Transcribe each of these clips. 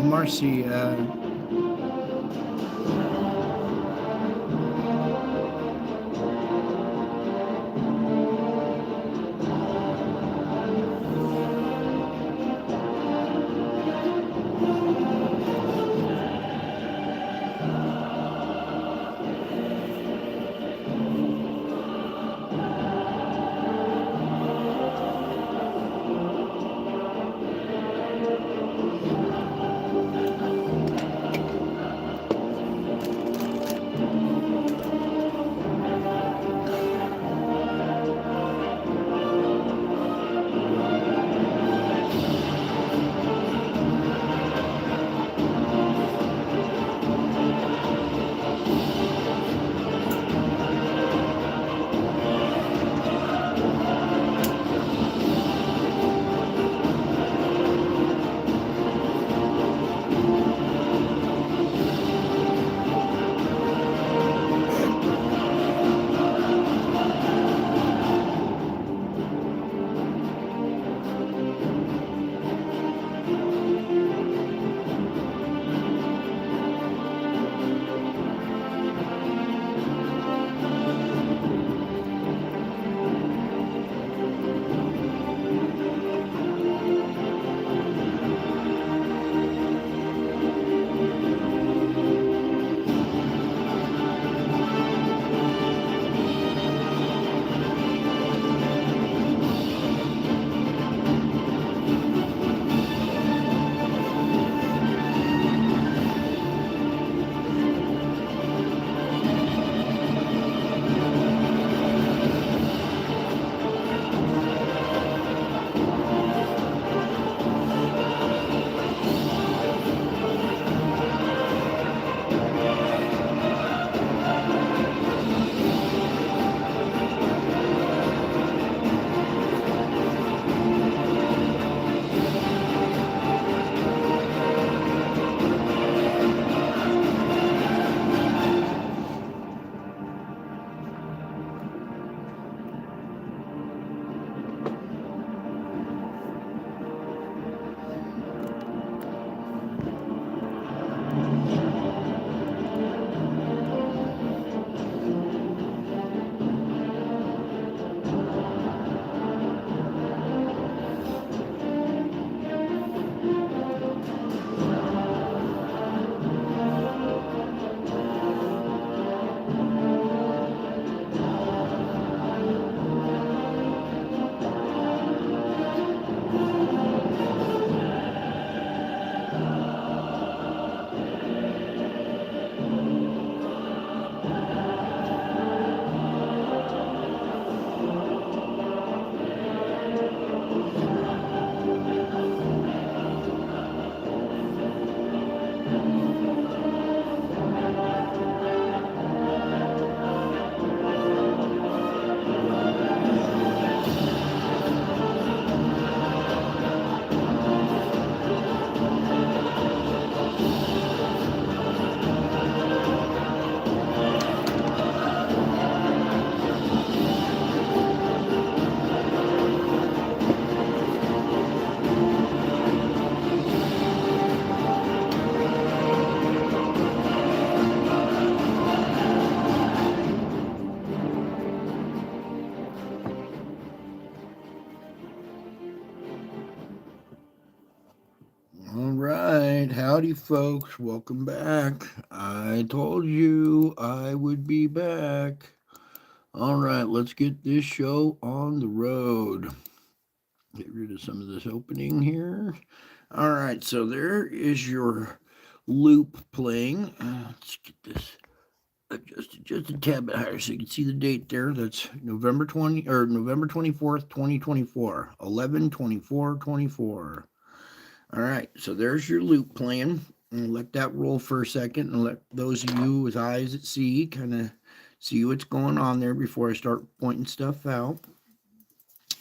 Marcia. All right, howdy, folks. Welcome back. I told you I would be back. All right, let's get this show on the road. Get rid of some of this opening here. All right, so there is your loop playing. Let's get this adjusted just a tad bit higher so you can see the date there. That's November 24th, 2024, 11/24/24. All right, so there's your loop playing. And let that roll for a second and let those of you with eyes at sea kind of see what's going on there before I start pointing stuff out.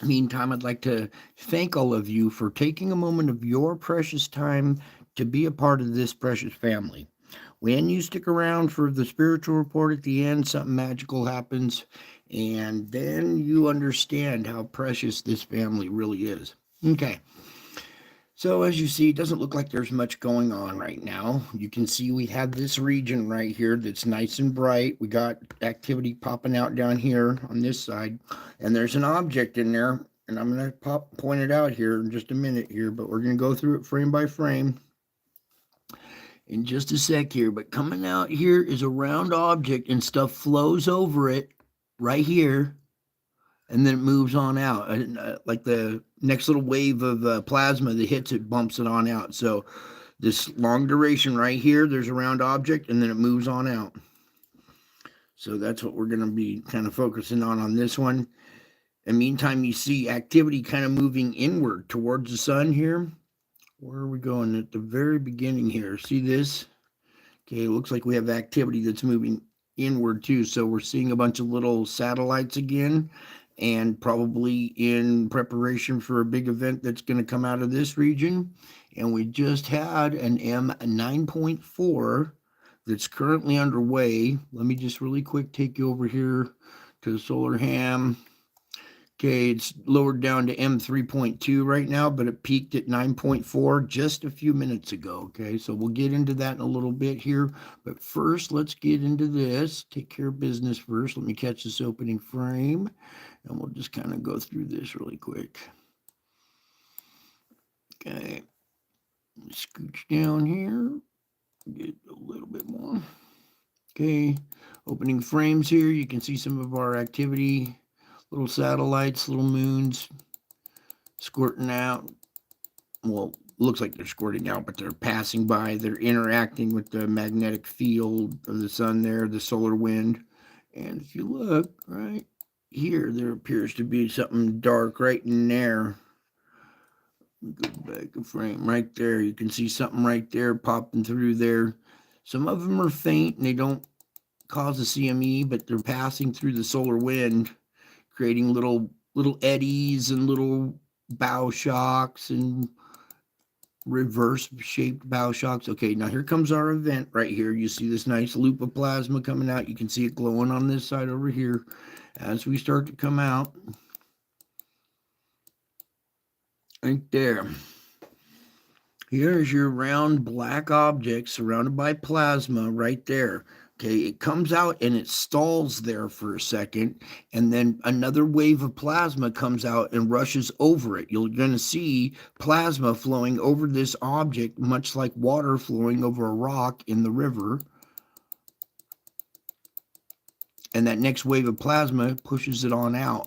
Meantime, I'd like to thank all of you for taking a moment of your precious time to be a part of this precious family. When you stick around for the spiritual report at the end, something magical happens, and then you understand how precious this family really is. Okay. So as you see, it doesn't look like there's much going on right now. You can see we have this region right here that's nice and bright. We got activity popping out down here on this side, and there's an object in there, and I'm going to point it out here in just a minute here, but we're going to go through it frame by frame in just a sec here. But coming out here is a round object, and stuff flows over it right here, and then it moves on out. Like the next little wave of plasma that hits it bumps it on out. So this long duration right here, there's a round object, and then it moves on out. So that's what we're going to be kind of focusing on this one. In the meantime, you see activity kind of moving inward towards the sun here. Where are we going? At the very beginning here. See this? Okay, it looks like we have activity that's moving inward too. So we're seeing a bunch of little satellites again, and probably in preparation for a big event that's going to come out of this region. And we just had an M9.4 that's currently underway. Let me just really quick take you over here to the solar ham. Okay, it's lowered down to M3.2 right now, but it peaked at 9.4 just a few minutes ago. Okay, so we'll get into that in a little bit here. But first, let's get into this. Take care of business first. Let me catch this opening frame, and we'll just kind of go through this really quick. Okay, scooch down here. Get a little bit more. Okay, opening frames here. You can see some of our activity. Little satellites, little moons squirting out. Well, looks like they're squirting out, but they're passing by. They're interacting with the magnetic field of the sun there, the solar wind. And if you look right here, there appears to be something dark right in there. Go back a frame right there. You can see something right there popping through there. Some of them are faint and they don't cause a CME, but they're passing through the solar wind, creating little eddies and little bow shocks and reverse shaped bow shocks. Okay, now here comes our event right here. You see this nice loop of plasma coming out. You can see it glowing on this side over here as we start to come out. Right there. Here's your round black object surrounded by plasma right there. Okay, it comes out and it stalls there for a second, and then another wave of plasma comes out and rushes over it. You're going to see plasma flowing over this object, much like water flowing over a rock in the river. And that next wave of plasma pushes it on out.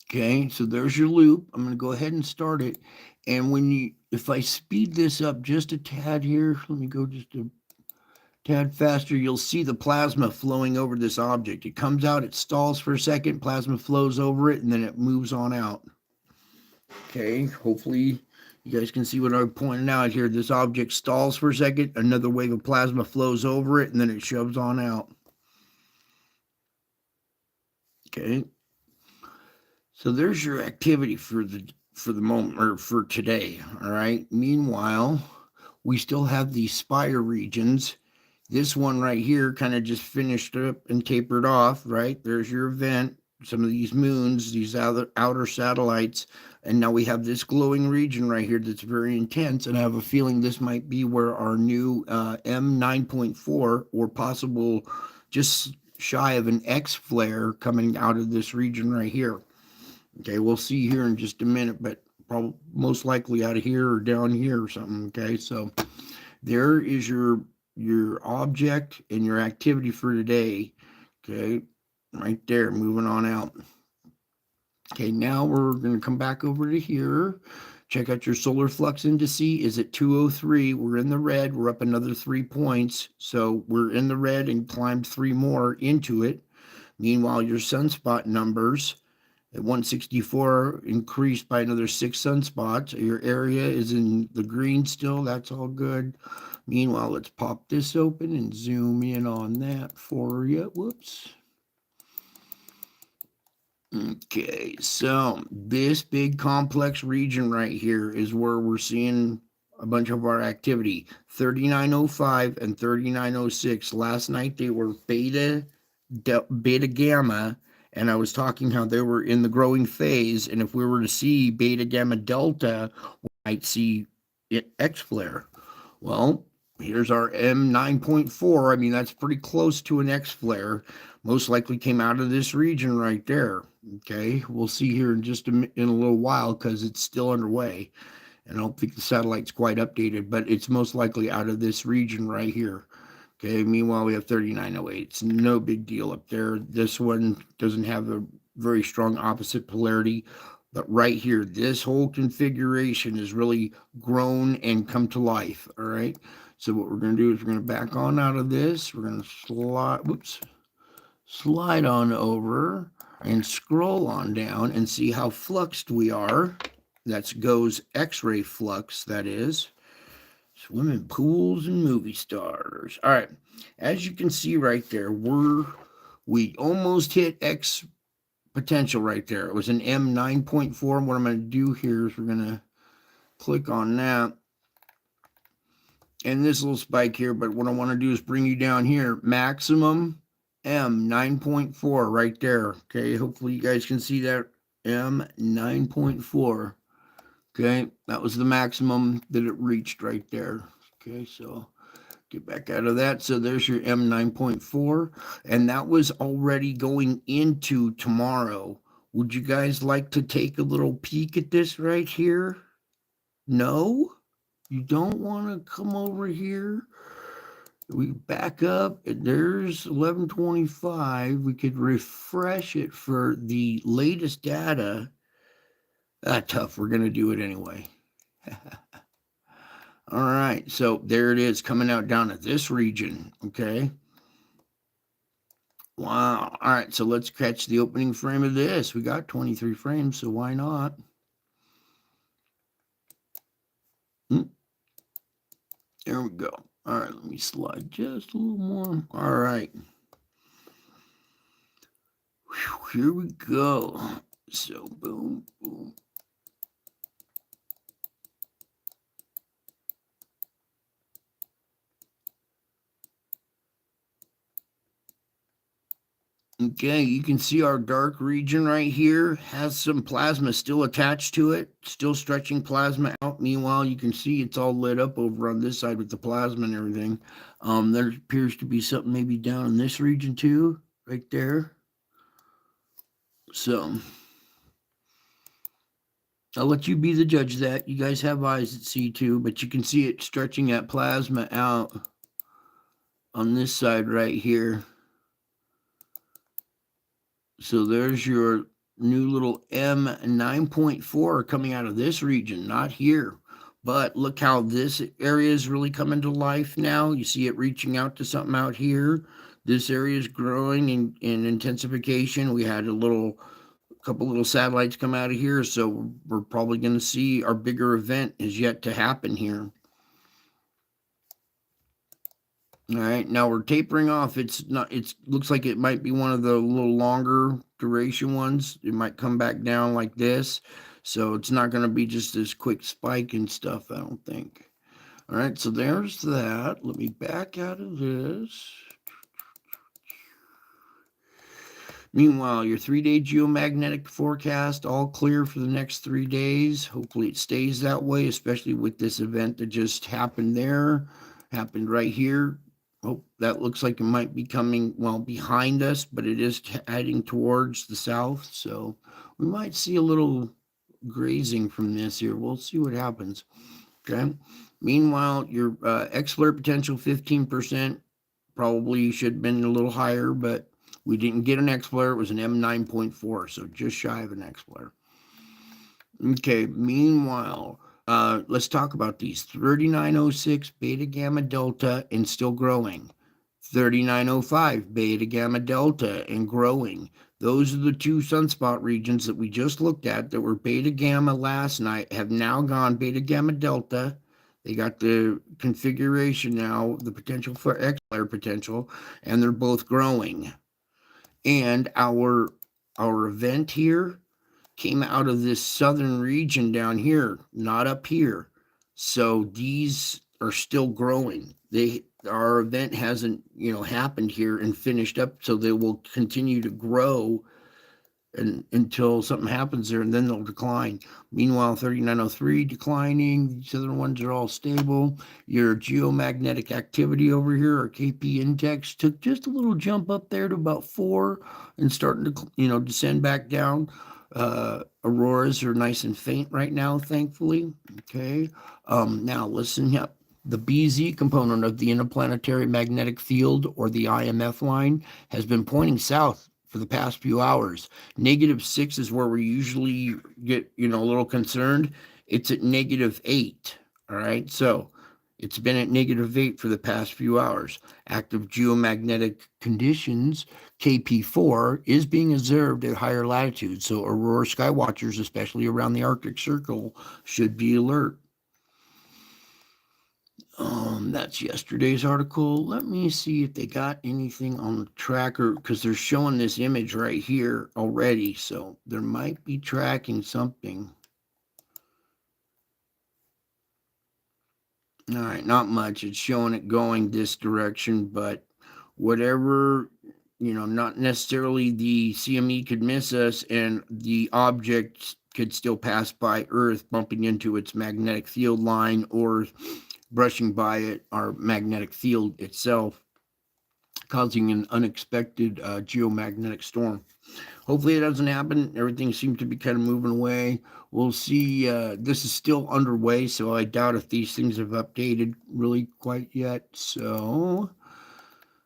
Okay, so there's your loop. I'm going to go ahead and start it. And if I speed this up just a tad here, let me go just a tad faster, you'll see the plasma flowing over this object. It comes out, it stalls for a second, plasma flows over it, and then it moves on out. Okay, hopefully you guys can see what I'm pointing out here. This object stalls for a second, another wave of plasma flows over it, and then it shoves on out. Okay. So there's your activity for the moment, or for today. All right. Meanwhile, we still have these spire regions. This one right here kind of just finished up and tapered off, right? There's your event, some of these moons, these outer satellites, and now we have this glowing region right here that's very intense, and I have a feeling this might be where our new M9.4 or possible just shy of an X flare coming out of this region right here. Okay, we'll see here in just a minute, but probably most likely out of here or down here or something. Okay, so there is your object and your activity for today. Okay, right there, moving on out. Okay, now we're going to come back over to here. Check out your solar flux indice is at 203. We're in the red. We're up another 3 points. So we're in the red and climbed 3 more into it. Meanwhile, your sunspot numbers at 164 increased by another 6 sunspots. Your area is in the green still. That's all good. Meanwhile, let's pop this open and zoom in on that for you. Whoops. Okay, so this big complex region right here is where we're seeing a bunch of our activity. 3905 and 3906. Last night they were beta gamma, and I was talking how they were in the growing phase, and if we were to see beta gamma delta, we might see it X flare. Well, here's our M9.4. I mean, that's pretty close to an X flare. Most likely came out of this region right there. Okay, we'll see here in just in a little while because it's still underway. And I don't think the satellite's quite updated, but it's most likely out of this region right here. Okay, meanwhile, we have 3908. It's no big deal up there. This one doesn't have a very strong opposite polarity. But right here, this whole configuration has really grown and come to life, all right? So what we're going to do is we're going to back on out of this. We're going to slide on over and scroll on down and see how fluxed we are. That's GOES X-ray flux, that is. Swimming pools and movie stars. All right, as you can see right there, we almost hit X potential right there. It was an M9.4. What I'm going to do here is we're going to click on that and this little spike here, but what I want to do is bring you down here, maximum M9.4 right there. Okay, hopefully you guys can see that M9.4. Okay, that was the maximum that it reached right there. Okay, so get back out of that. So there's your M9.4, and that was already going into tomorrow. Would you guys like to take a little peek at this right here? No? You don't want to come over here? We back up, and there's 1125. We could refresh it for the latest data. Tough. We're going to do it anyway. All right, so there it is coming out down at this region, okay? Wow. All right, so let's catch the opening frame of this. We got 23 frames, so why not? There we go. All right, let me slide just a little more. All right. Whew, here we go. So boom, boom. Okay, you can see our dark region right here has some plasma still attached to it, still stretching plasma out. Meanwhile, you can see it's all lit up over on this side with the plasma and everything. There appears to be something maybe down in this region too, right there. So I'll let you be the judge of that. You guys have eyes that see too, but you can see it stretching that plasma out on this side right here. So there's your new little M9.4 coming out of this region, not here. But look how this area is really coming to life now. You see it reaching out to something out here. This area is growing in intensification. We had a couple little satellites come out of here, so we're probably going to see our bigger event is yet to happen here. All right, now we're tapering off. It looks like it might be one of the little longer duration ones. It might come back down like this. So it's not going to be just this quick spike and stuff, I don't think. All right, so there's that. Let me back out of this. Meanwhile, your 3-day geomagnetic forecast, all clear for the next 3 days. Hopefully it stays that way, especially with this event that just happened there, happened right here. Oh, that looks like it might be coming, well, behind us, but it is heading towards the south. So we might see a little grazing from this here. We'll see what happens. Okay. Meanwhile, your X flare potential 15%. Probably should have been a little higher, but we didn't get an X flare. It was an M9.4, so just shy of an X flare. Okay. Meanwhile, let's talk about these. 3906 beta gamma delta and still growing. 3905 beta gamma delta and growing. Those are the two sunspot regions that we just looked at that were beta gamma last night, have now gone beta gamma delta. They got the configuration now, the potential for X flare potential, and they're both growing. And our event here came out of this southern region down here, not up here. So these are still growing. Our event hasn't, happened here and finished up, so they will continue to grow and until something happens there, and then they'll decline. Meanwhile, 3903 declining. These other ones are all stable. Your geomagnetic activity over here, our KP index, took just a little jump up there to about 4 and starting to, descend back down. Auroras are nice and faint right now, thankfully. Okay. Now listen up. The BZ component of the interplanetary magnetic field, or the IMF line, has been pointing south for the past few hours. -6 is where we usually get, a little concerned. It's at -8. All right. So it's been at -8 for the past few hours. Active geomagnetic conditions, KP4, is being observed at higher latitudes. So aurora sky watchers, especially around the Arctic Circle, should be alert. That's yesterday's article. Let me see if they got anything on the tracker, because they're showing this image right here already. So there might be tracking something. All right, not much. It's showing it going this direction, but whatever, not necessarily the CME could miss us, and the object could still pass by Earth, bumping into its magnetic field line or brushing by it, our magnetic field itself, causing an unexpected geomagnetic storm. Hopefully it doesn't happen. Everything seems to be kind of moving away. We'll see. This is still underway, so I doubt if these things have updated really quite yet. So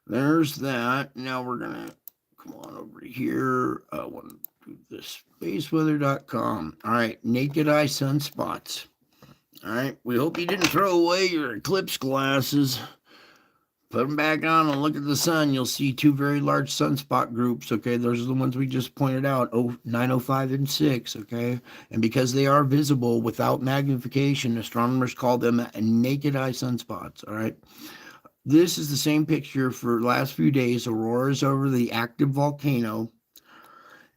there's that. Now we're going to come on over here. I want to do this spaceweather.com. All right, naked eye sunspots. All right, we hope you didn't throw away your eclipse glasses. Put them back on and look at the sun. You'll see 2 very large sunspot groups. Okay, those are the ones we just pointed out, 905 and 6. Okay, and because they are visible without magnification, astronomers call them naked eye sunspots. All right, this is the same picture for the last few days. Auroras over the active volcano,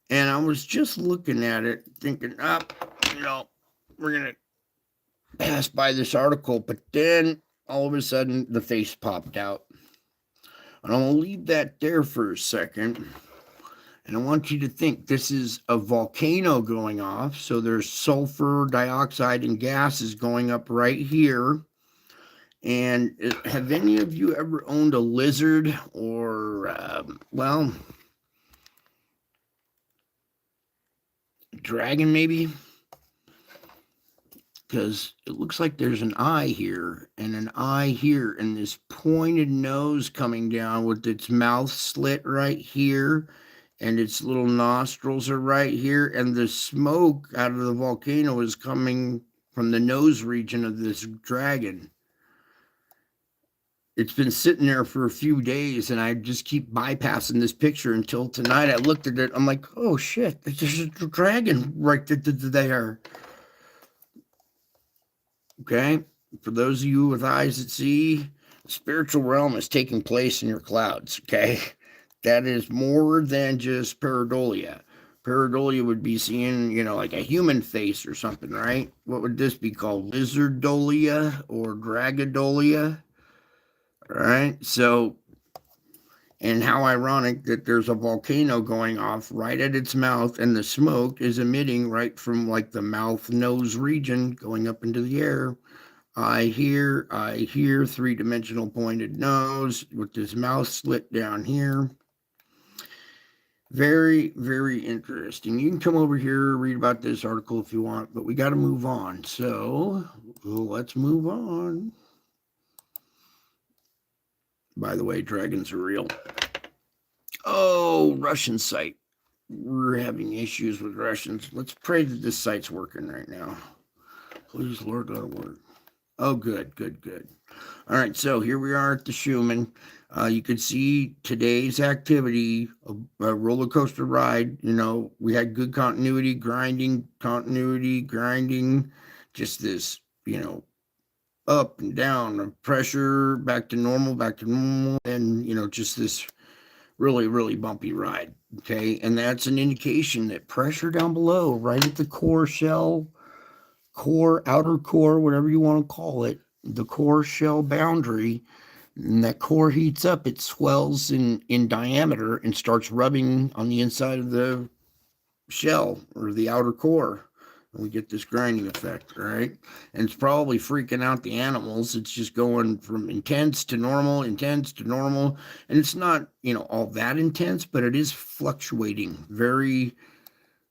and I was just looking at it, thinking, we're gonna pass by this article, but then all of a sudden the face popped out. And I'm going to leave that there for a second. And I want you to think this is a volcano going off. So there's sulfur dioxide and gases going up right here. And have any of you ever owned a lizard or, dragon maybe? Because it looks like there's an eye here and an eye here, and this pointed nose coming down with its mouth slit right here, and its little nostrils are right here, and the smoke out of the volcano is coming from the nose region of this dragon. It's been sitting there for a few days, and I just keep bypassing this picture until tonight I looked at it. I'm like, oh shit, there's a dragon right there. Okay, for those of you with eyes that see, the spiritual realm is taking place in your clouds. Okay, that is more than just pareidolia. Pareidolia would be seeing, like a human face or something, right? What would this be called? Lizardolia or dragodolia? All right, so, and how ironic that there's a volcano going off right at its mouth, and the smoke is emitting right from like the mouth nose region going up into the air. I hear 3-dimensional pointed nose with this mouth slit down here. Very, very interesting. You can come over here, read about this article if you want, but we got to move on. So let's move on. By the way, dragons are real. Oh, Russian site. We're having issues with Russians. Let's pray that this site's working right now. Please, Lord, let it work. Oh, good. All right, so here we are at the Schumann. You could see today's activity, a roller coaster ride. We had good continuity, grinding, just this, up and down, pressure, back to normal, and, just this really, really bumpy ride. Okay, and that's an indication that pressure down below, right at the core shell, outer core, whatever you want to call it, the core shell boundary, and that core heats up, it swells in diameter and starts rubbing on the inside of the shell or the outer core. And we get this grinding effect, right? And it's probably freaking out the animals. It's just going from intense to normal, intense to normal. And it's not, all that intense, but it is fluctuating very,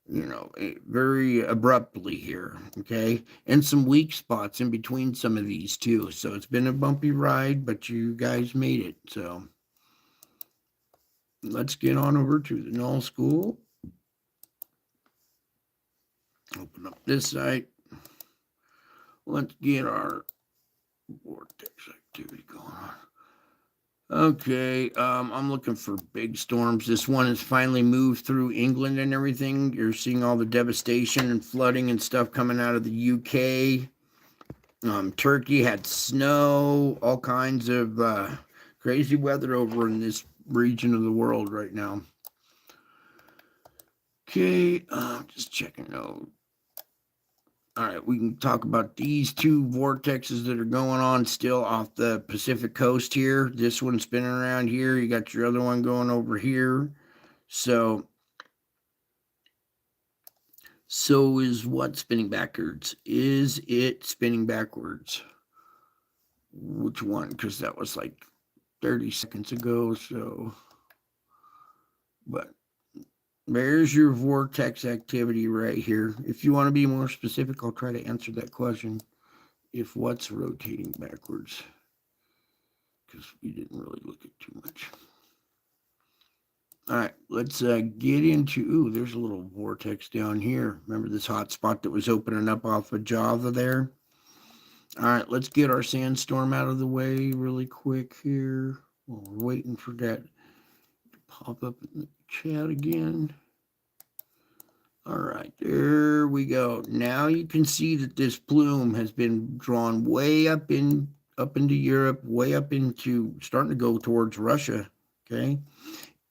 very abruptly here, okay? And some weak spots in between some of these too. So it's been a bumpy ride, but you guys made it. So let's get on over to the null school. Open up this site. Let's get our vortex activity going on. Okay, I'm looking for big storms. This one has finally moved through England and everything. You're seeing all the devastation and flooding and stuff coming out of the UK. Turkey had snow, all kinds of crazy weather over in this region of the world right now. Okay, just checking out. All right, we can talk about these two vortexes that are going on still off the Pacific coast here. This one's spinning around here. You got your other one going over here. So is what spinning backwards? Is it spinning backwards? Which one? Because that was like 30 seconds ago. So, but there's your vortex activity right here. If you want to be more specific, I'll try to answer that question. If what's rotating backwards, because we didn't really look at too much. All right, let's get into, there's a little vortex down here. Remember this hot spot that was opening up off of Java there? All right, let's get our sandstorm out of the way really quick here. While we're waiting for that to pop up in the chat again. All right, there we go. Now you can see that this plume has been drawn way up into Europe, way up into, starting to go towards Russia, okay?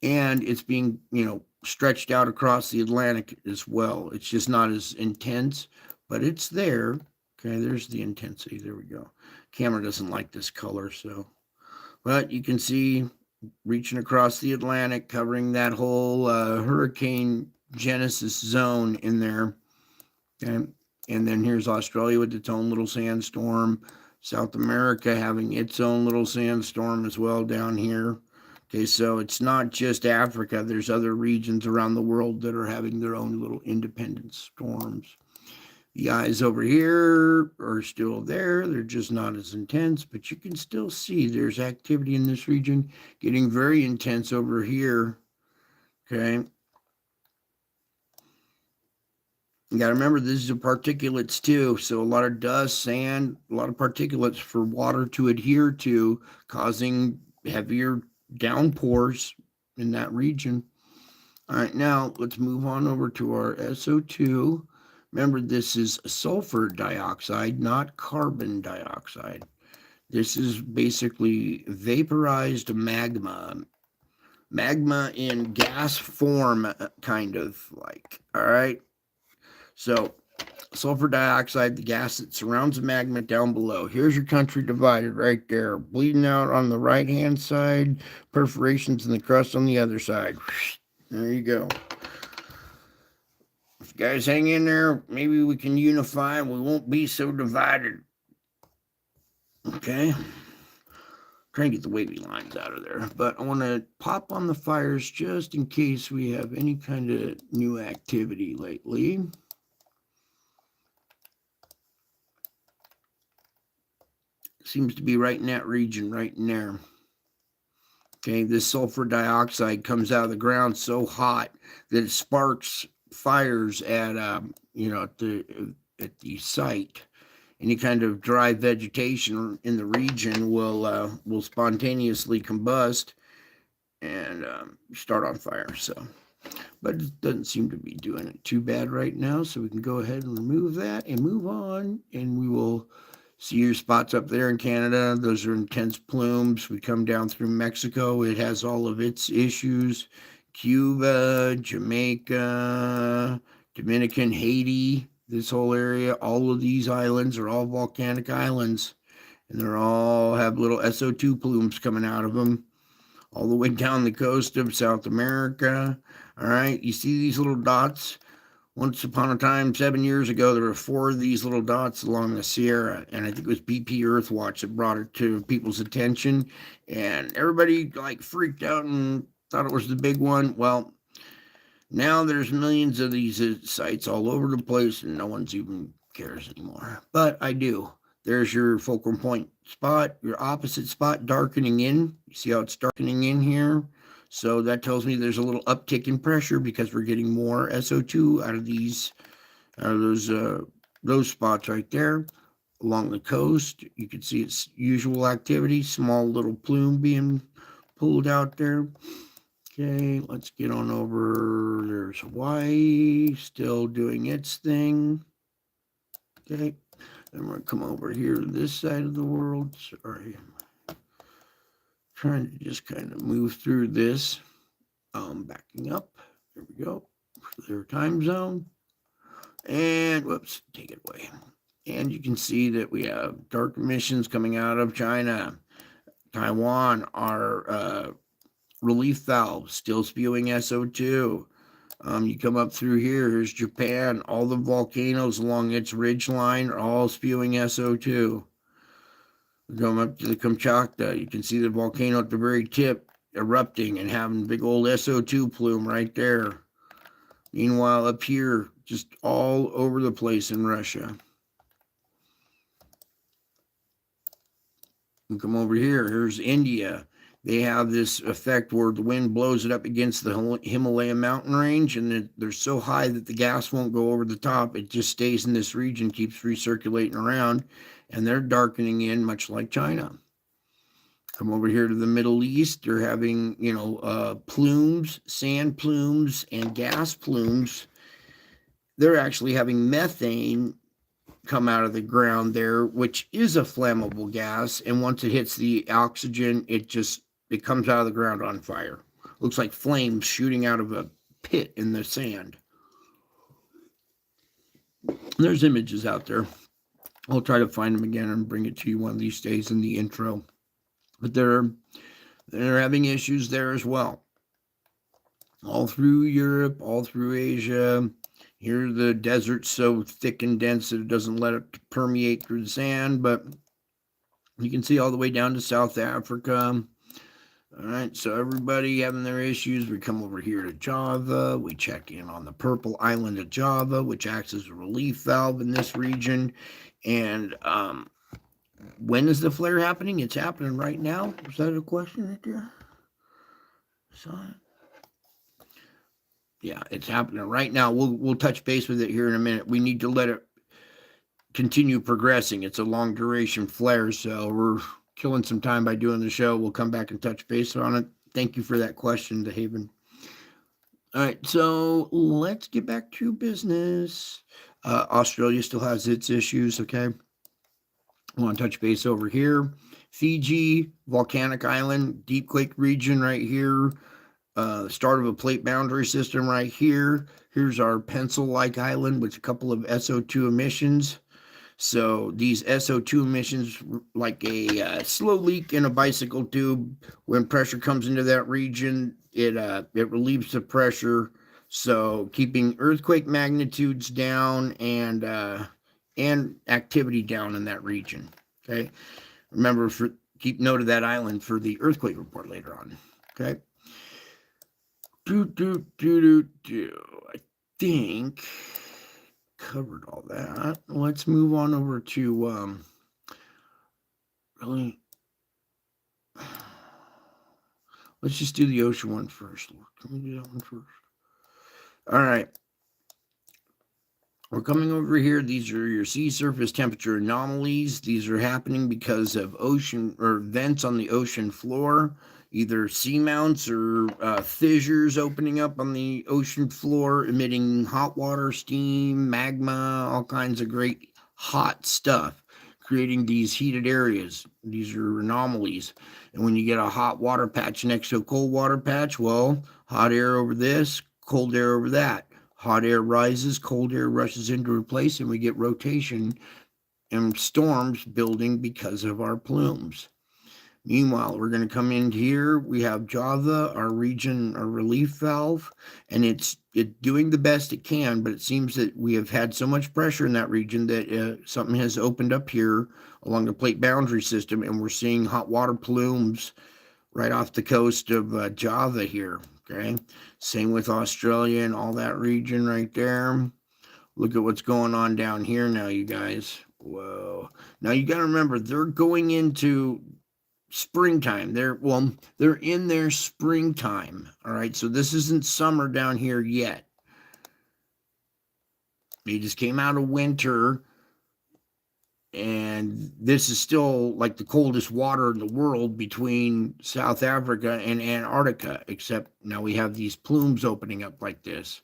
And it's being, stretched out across the Atlantic as well. It's just not as intense, but it's there. Okay, there's the intensity. There we go. Camera doesn't like this color, so. But you can see reaching across the Atlantic, covering that whole hurricane genesis zone in there. Okay. And then here's Australia with its own little sandstorm. South America having its own little sandstorm as well down here. Okay, so it's not just Africa. There's other regions around the world that are having their own little independent storms. The eyes over here are still there. They're just not as intense, but you can still see there's activity in this region getting very intense over here. Okay. You got to remember, this is a particulates too. So a lot of dust, sand, a lot of particulates for water to adhere to, causing heavier downpours in that region. All right, now let's move on over to our SO2. Remember, this is sulfur dioxide, not carbon dioxide. This is basically vaporized magma. Magma in gas form, kind of like, all right? So sulfur dioxide, the gas that surrounds the magma down below. Here's your country divided right there. Bleeding out on the right-hand side, perforations in the crust on the other side. There you go. If you guys hang in there, maybe we can unify and we won't be so divided. Okay? Trying to get the wavy lines out of there. But I want to pop on the fires just in case we have any kind of new activity lately. Seems to be right in that region, right in there. Okay, this sulfur dioxide comes out of the ground so hot that it sparks fires at at the site. Any kind of dry vegetation in the region will spontaneously combust and start on fire. So, but it doesn't seem to be doing it too bad right now. So we can go ahead and remove that and move on, and we will see your spots up there in Canada. Those are intense plumes. We come down through Mexico. It has all of its issues. Cuba, Jamaica, Dominican, Haiti, this whole area, all of these islands are all volcanic islands. And they're all have little SO2 plumes coming out of them. All the way down the coast of South America. All right, you see these little dots? Once upon a time, 7 years ago, there were 4 of these little dots along the Sierra, and I think it was BP Earthwatch that brought it to people's attention, and everybody like freaked out and thought it was the big one. Well, now there's millions of these sites all over the place, and no one's even cares anymore. But I do. There's your fulcrum point spot, your opposite spot darkening in. You see how it's darkening in here? So that tells me there's a little uptick in pressure because we're getting more SO2 out of those spots right there along the coast. You can see its usual activity, small little plume being pulled out there. Okay, let's get on over. There's Hawaii still doing its thing. Okay, then we're going to come over here to this side of the world. Sorry, I'm trying to just kind of move through this. Backing up. There we go. For their time zone. And whoops, take it away. And you can see that we have dark emissions coming out of China. Taiwan, our relief valve still spewing SO2. You come up through here, here's Japan. All the volcanoes along its ridge line are all spewing SO2. We come up to the Kamchatka, you can see the volcano at the very tip erupting and having big old SO2 plume right there. Meanwhile, up here, just all over the place in Russia. You come over here, here's India. They have this effect where the wind blows it up against the Himalaya mountain range, and they're so high that the gas won't go over the top. It just stays in this region, keeps recirculating around, and they're darkening in much like China. Come over here to the Middle East. They're having, plumes, sand plumes, and gas plumes. They're actually having methane come out of the ground there, which is a flammable gas, and once it hits the oxygen, it comes out of the ground on fire. Looks like flames shooting out of a pit in the sand. There's images out there. I'll try to find them again and bring it to you one of these days in the intro. But they're having issues there as well. All through Europe, all through Asia. Here the desert's so thick and dense that it doesn't let it permeate through the sand, but you can see all the way down to South Africa. All right, so everybody having their issues. We come over here to Java. We check in on the purple island of Java, which acts as a relief valve in this region. And when is the flare happening? It's happening right now. Is that a question right there? Yeah, it's happening right now. We'll touch base with it here in a minute. We need to let it continue progressing. It's a long duration flare, so we're killing some time by doing the show. We'll come back and touch base on it. Thank you for that question, DeHaven. All right, so let's get back to business. Australia still has its issues, okay? I want to touch base over here. Fiji, volcanic island, deep quake region right here. Start of a plate boundary system right here. Here's our pencil-like island with a couple of SO2 emissions. So these SO2 emissions, like a slow leak in a bicycle tube, when pressure comes into that region, it relieves the pressure, so keeping earthquake magnitudes down and activity down in that region. Okay, remember, keep note of that island for the earthquake report later on. Okay. I think covered all that. Let's move on over to let's just do the ocean one first. Can we do that one first? All right. We're coming over here. These are your sea surface temperature anomalies. These are happening because of ocean or vents on the ocean floor, either seamounts or fissures opening up on the ocean floor, emitting hot water, steam, magma, all kinds of great hot stuff, creating these heated areas. These are anomalies. And when you get a hot water patch next to a cold water patch, well, hot air over this, cold air over that. Hot air rises, cold air rushes into a place, and we get rotation and storms building because of our plumes. Meanwhile, we're going to come in here. We have Java, our region, our relief valve, and it's doing the best it can. But it seems that we have had so much pressure in that region that something has opened up here along the plate boundary system, and we're seeing hot water plumes right off the coast of Java here. Okay, same with Australia and all that region right there. Look at what's going on down here now, you guys. Whoa! Now you got to remember they're going into springtime. They're in their springtime. All right, so this isn't summer down here yet. They just came out of winter, and this is still like the coldest water in the world between South Africa and Antarctica, except now we have these plumes opening up like this.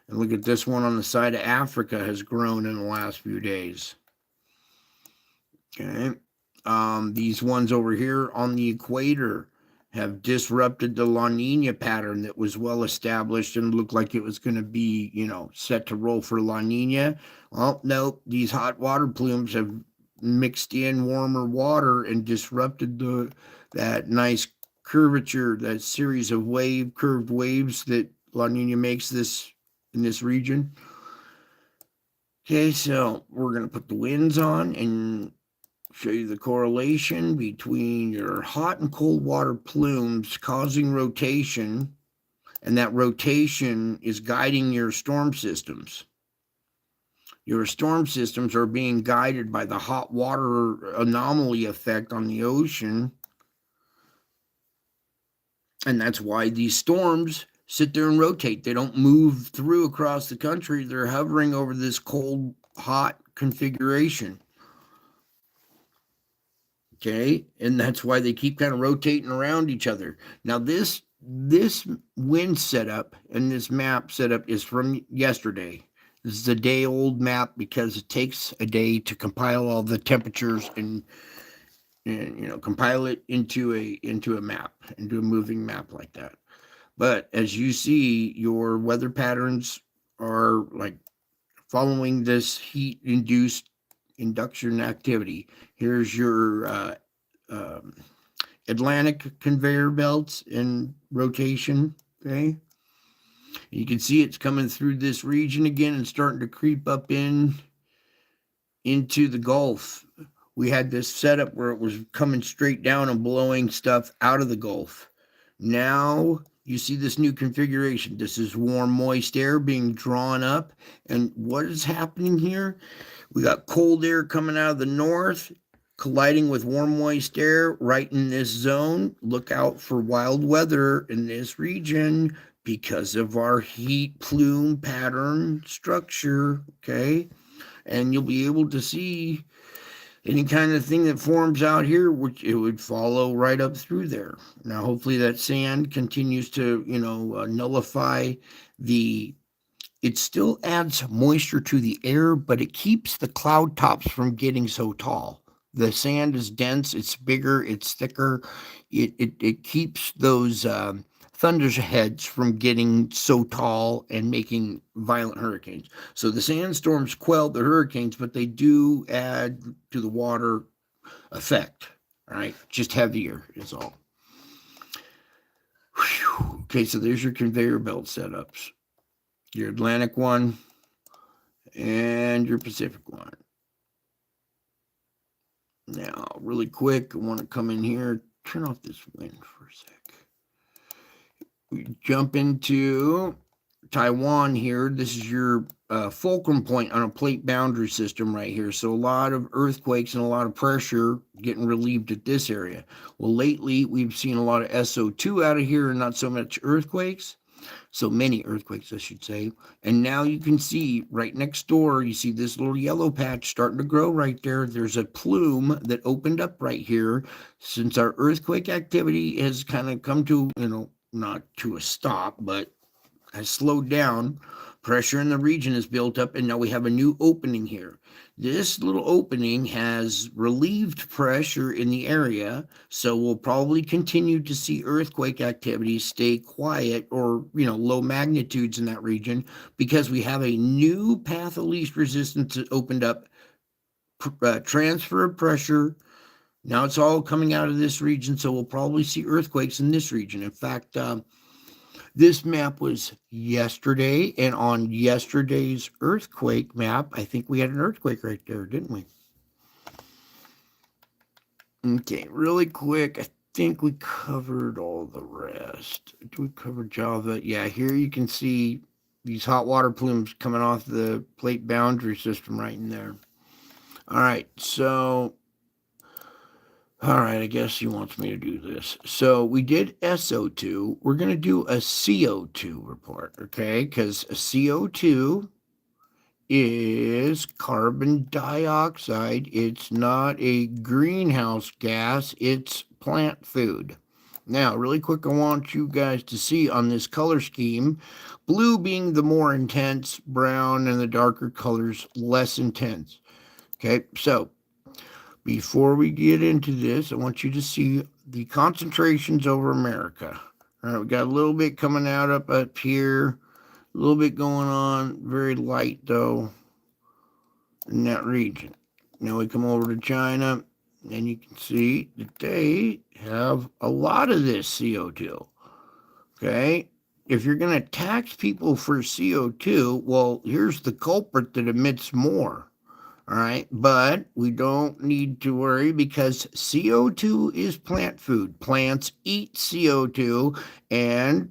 And look at this one on the side of Africa has grown in the last few days. Okay. These ones over here on the equator have disrupted the La Nina pattern that was well established and looked like it was going to be, set to roll for La Nina. Well, no, these hot water plumes have mixed in warmer water and disrupted that nice curvature, that series of curved waves that La Nina makes in this region. Okay, so we're going to put the winds on and show you the correlation between your hot and cold water plumes causing rotation, and that rotation is guiding your storm systems. Your storm systems are being guided by the hot water anomaly effect on the ocean, and that's why these storms sit there and rotate. They don't move through across the country. They're hovering over this cold, hot configuration. Okay, and that's why they keep kind of rotating around each other. Now this wind setup and this map setup is from yesterday. This is a day-old map because it takes a day to compile all the temperatures and compile it into a map, into a moving map like that. But as you see, your weather patterns are like following this heat-induced induction activity. Here's your Atlantic conveyor belts in rotation. Okay, you can see it's coming through this region again and starting to creep up into the Gulf. We had this setup where it was coming straight down and blowing stuff out of the Gulf. Now you see this new configuration. This is warm, moist air being drawn up. And what is happening here? We got cold air coming out of the north, colliding with warm, moist air right in this zone. Look out for wild weather in this region because of our heat plume pattern structure, okay? And you'll be able to see any kind of thing that forms out here, which it would follow right up through there. Now, hopefully that sand continues to, nullify it still adds moisture to the air, but it keeps the cloud tops from getting so tall. The sand is dense, it's bigger, it's thicker. It keeps those thunderheads from getting so tall and making violent hurricanes. So the sandstorms quell the hurricanes, but they do add to the water effect. All right, just heavier is all. Whew. Okay, so there's your conveyor belt setups. Your Atlantic one and your Pacific one. Now, really quick, I want to come in here, turn off this wind for a sec. We jump into Taiwan here. This is your fulcrum point on a plate boundary system right here. So a lot of earthquakes and a lot of pressure getting relieved at this area. Well, lately we've seen a lot of SO2 out of here and not so much earthquakes. So many earthquakes, I should say. And now you can see right next door, you see this little yellow patch starting to grow right there. There's a plume that opened up right here. Since our earthquake activity has kind of come to, not to a stop, but has slowed down, pressure in the region is built up, and now we have a new opening here. This little opening has relieved pressure in the area, so we'll probably continue to see earthquake activity stay quiet or, low magnitudes in that region because we have a new path of least resistance that opened up, transfer of pressure Now it's all coming out of this region, so we'll probably see earthquakes in this region. In fact, this map was yesterday, and on yesterday's earthquake map, I think we had an earthquake right there, didn't we? Okay, really quick, I think we covered all the rest. Did we cover Java? Yeah, here you can see these hot water plumes coming off the plate boundary system right in there. All right, so, all right, I guess he wants me to do this. So we did SO2. We're going to do a CO2 report, okay? Because CO2 is carbon dioxide. It's not a greenhouse gas, it's plant food. Now, really quick, I want you guys to see on this color scheme, blue being the more intense, brown and the darker colors less intense. Okay, so before we get into this, I want you to see the concentrations over America. All right, we got a little bit coming out up here, a little bit going on, very light though, in that region. Now we come over to China, and you can see that they have a lot of this CO2. Okay? If you're going to tax people for CO2, well, here's the culprit that emits more. All right? But we don't need to worry because CO2 is plant food. Plants eat CO2 and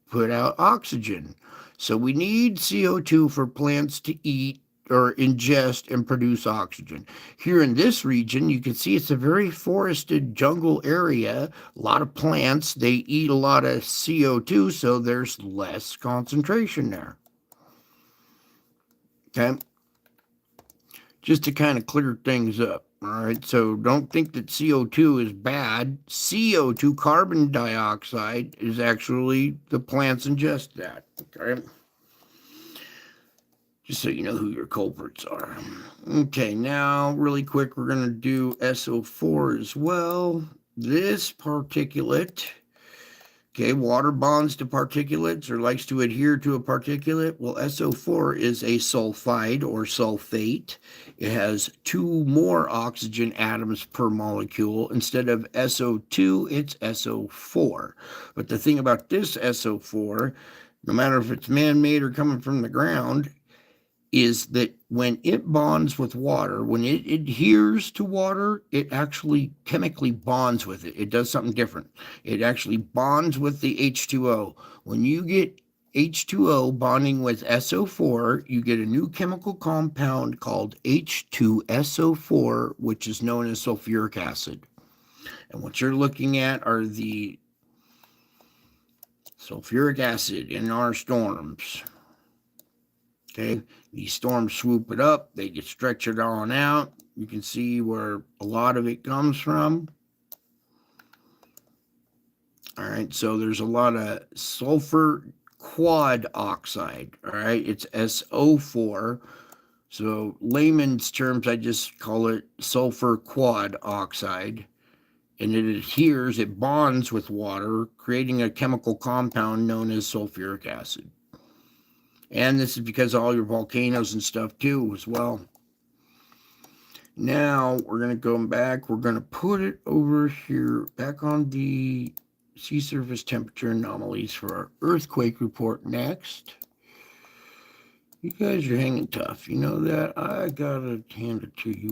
put out oxygen. So we need CO2 for plants to eat or ingest and produce oxygen. Here in this region, you can see it's a very forested jungle area, a lot of plants. They eat a lot of CO2, so there's less concentration there. Okay? Just to kind of clear things up. All right, so don't think that CO2 is bad. CO2, carbon dioxide, is actually the plants ingest that. Okay? Just so you know who your culprits are. Okay, now really quick, we're going to do SO4 as well. This particulate, okay, water bonds to particulates or likes to adhere to a particulate. Well, SO4 is a sulfide or sulfate. It has 2 more oxygen atoms per molecule. Instead of SO2, it's SO4. But the thing about this SO4, no matter if it's man-made or coming from the ground, is that when it bonds with water, when it adheres to water, it actually chemically bonds with it. It does something different. It actually bonds with the H2O. When you get H2O bonding with SO4, you get a new chemical compound called H2SO4, which is known as sulfuric acid. And what you're looking at are the sulfuric acid in our storms. Okay, these storms swoop it up, they get stretched it on out. You can see where a lot of it comes from. All right, so there's a lot of sulfur quad oxide. All right, it's SO4. So layman's terms, I just call it sulfur quad oxide. And it adheres, it bonds with water, creating a chemical compound known as sulfuric acid. And this is because of all your volcanoes and stuff too as well. Now we're going to go back. We're going to put it over here back on the sea surface temperature anomalies for our earthquake report next. You guys are hanging tough. You know that? I got to hand it to you.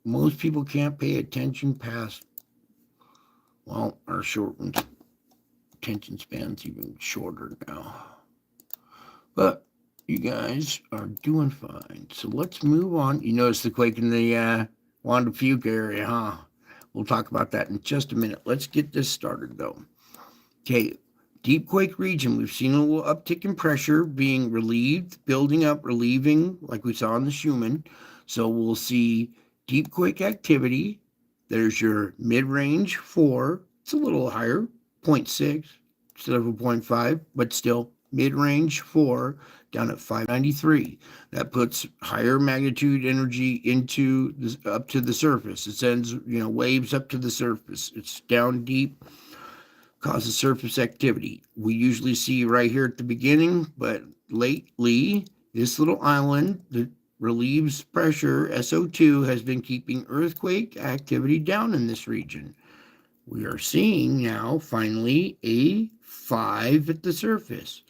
Most people can't pay attention past, well, our short ones. Attention span's even shorter now. But you guys are doing fine. So let's move on. You notice the quake in the Wanda Fuca area, huh? We'll talk about that in just a minute. Let's get this started, though. Okay, deep quake region. We've seen a little uptick in pressure being relieved, building up, relieving, like we saw in the Schumann. So we'll see deep quake activity. There's your mid-range 4. It's a little higher, 0.6 instead of a 0.5, but still mid-range 4 down at 593. That puts higher magnitude energy into up to the surface. It sends waves up to the surface. It's down deep, causes surface activity. We usually see right here at the beginning, but lately this little island, the relieves pressure. SO2 has been keeping earthquake activity down in this region. We are seeing now, finally, a 5 at the surface.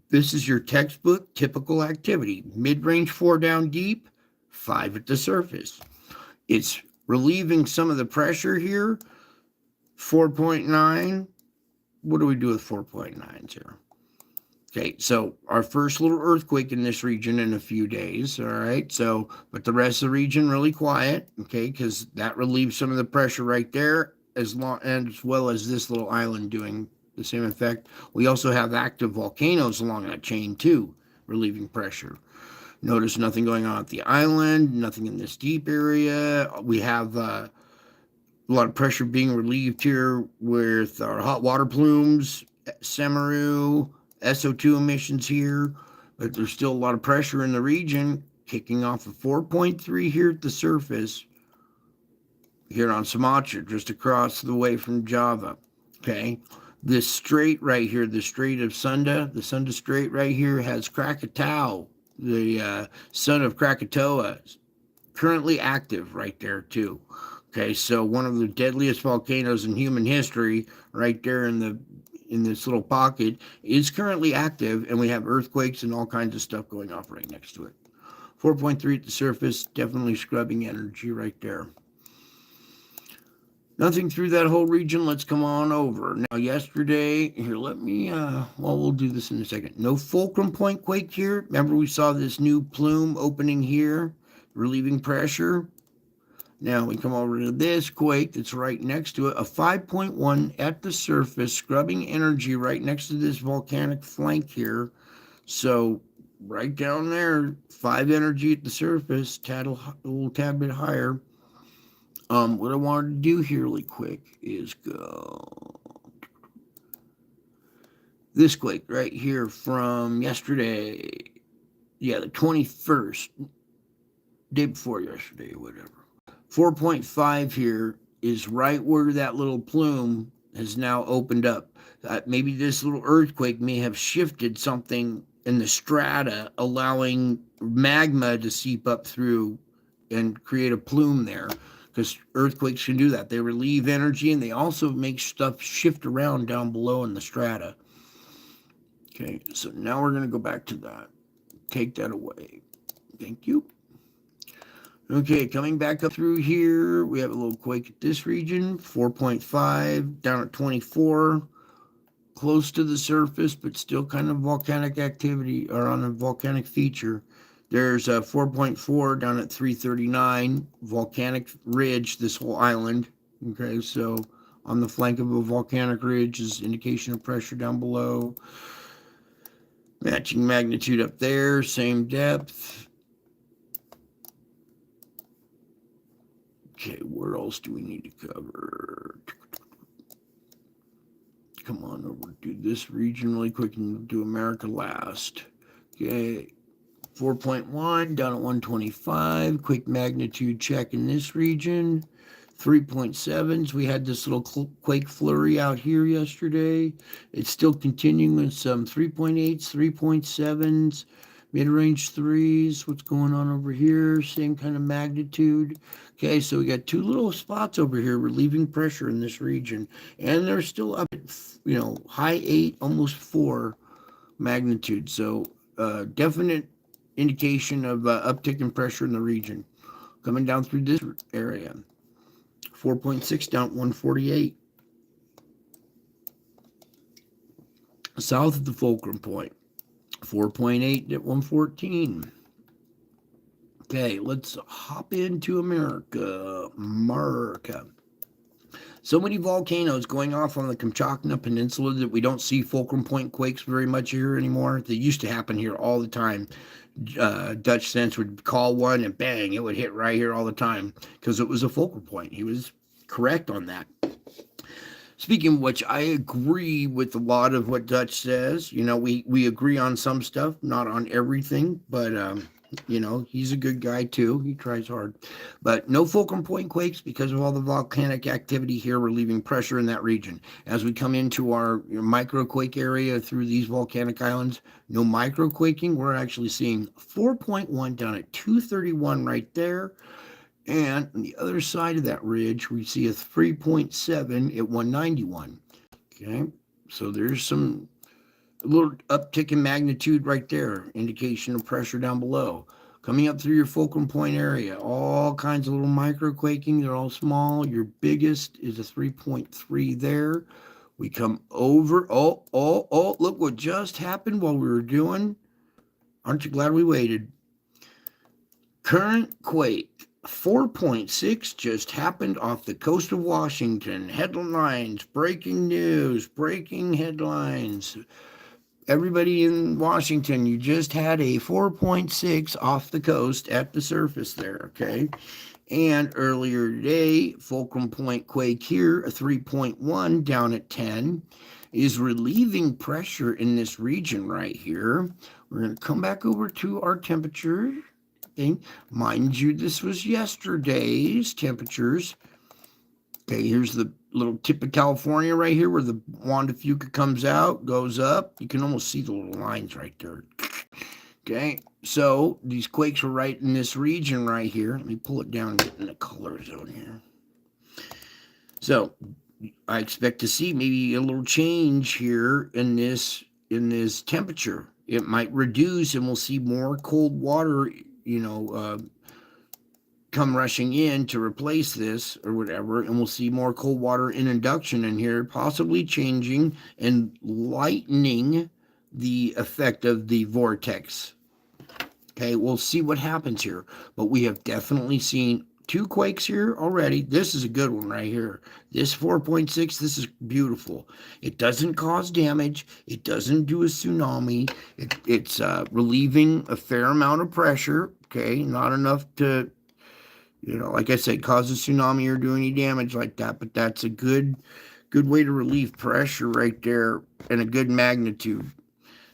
This is your textbook typical activity. Mid-range 4 down deep, 5 at the surface. It's relieving some of the pressure here. 4.9. What do we do with 4.9s here? Okay, so our first little earthquake in this region in a few days, all right? So, but the rest of the region really quiet, okay, because that relieves some of the pressure right there, as well as this little island doing the same effect. We also have active volcanoes along that chain too, relieving pressure. Notice nothing going on at the island, nothing in this deep area. We have a lot of pressure being relieved here with our hot water plumes, Semaru, SO2 emissions here, but there's still a lot of pressure in the region, kicking off a 4.3 here at the surface, here on Sumatra, just across the way from Java. Okay, this strait right here, the Strait of Sunda, the Sunda Strait right here has Krakatau, the son of Krakatoa, currently active right there too. Okay, so one of the deadliest volcanoes in human history, right there in this little pocket, is currently active, and we have earthquakes and all kinds of stuff going off right next to it. 4.3 at the surface, definitely scrubbing energy right there. Nothing through that whole region. Let's come on over. Now, yesterday, here, let me, we'll do this in a second. No fulcrum point quake here. Remember, we saw this new plume opening here, relieving pressure. Now, we come over to this quake that's right next to it, a 5.1 at the surface, scrubbing energy right next to this volcanic flank here. So, right down there, 5 energy at the surface, a little tad bit higher. What I wanted to do here really quick is go this quake right here from yesterday. Yeah, the 21st, day before yesterday, whatever. 4.5 here is right where that little plume has now opened up. Maybe this little earthquake may have shifted something in the strata, allowing magma to seep up through and create a plume there. Because earthquakes can do that. They relieve energy, and they also make stuff shift around down below in the strata. Okay, so now we're going to go back to that. Take that away. Thank you. Okay, coming back up through here, we have a little quake at this region, 4.5, down at 24, close to the surface, but still kind of volcanic activity, or on a volcanic feature. There's a 4.4 down at 339, volcanic ridge, this whole island. Okay, so on the flank of a volcanic ridge is indication of pressure down below. Matching magnitude up there, same depth. Okay, where else do we need to cover? Come on over, do this region really quick and do America last. Okay. 4.1 down at 125, quick magnitude check in this region. 3.7s, we had this little quake flurry out here yesterday. It's still continuing with some 3.8s, 3.7s, mid-range 3s. What's going on over here? Same kind of magnitude. Okay, so we got 2 little spots over here relieving pressure in this region. And they're still up at, high 8, almost 4 magnitude. So definite indication of uptick in pressure in the region. Coming down through this area. 4.6 down at 148. South of the fulcrum point. 4.8 at 114. Okay, let's hop into America. So many volcanoes going off on the Kamchatka Peninsula that we don't see fulcrum point quakes very much here anymore. They used to happen here all the time. Dutch Sense would call one and bang, it would hit right here all the time because it was a focal point. He was correct on that. Speaking of which, I agree with a lot of what Dutch says. We agree on some stuff, not on everything, but You know, he's a good guy too. He tries hard. But no fulcrum point quakes because of all the volcanic activity here, relieving pressure in that region. As we come into our microquake area through these volcanic islands, no microquaking. We're actually seeing 4.1 down at 231 right there. And on the other side of that ridge, we see a 3.7 at 191. Okay, so there's some a little uptick in magnitude right there, indication of pressure down below. Coming up through your fulcrum point area, all kinds of little microquaking. They're all small. Your biggest is a 3.3 there. We come over. Oh, look what just happened while we were doing. Aren't you glad we waited? Current quake 4.6 just happened off the coast of Washington. Headlines, breaking news, breaking headlines. Everybody in Washington, you just had a 4.6 off the coast at the surface there, okay? And earlier today, fulcrum point quake here, a 3.1 down at 10, is relieving pressure in this region right here. We're going to come back over to our temperature thing. Mind you, this was yesterday's temperatures. Okay, here's the little tip of California right here where the Wanda Fuca comes out, goes up. You can almost see the little lines right there. Okay, so these quakes were right in this region right here. Let me pull it down and get in the color zone here. So I expect to see maybe a little change here in this temperature. It might reduce and we'll see more cold water, come rushing in to replace this or whatever, and we'll see more cold water in induction in here, possibly changing and lightening the effect of the vortex. Okay, we'll see what happens here, but we have definitely seen two quakes here already. This is a good one right here. This 4.6, this is beautiful. It doesn't cause damage. It doesn't do a tsunami. It's relieving a fair amount of pressure. Okay, not enough to, like I said, cause a tsunami or do any damage like that, but that's a good way to relieve pressure right there and a good magnitude.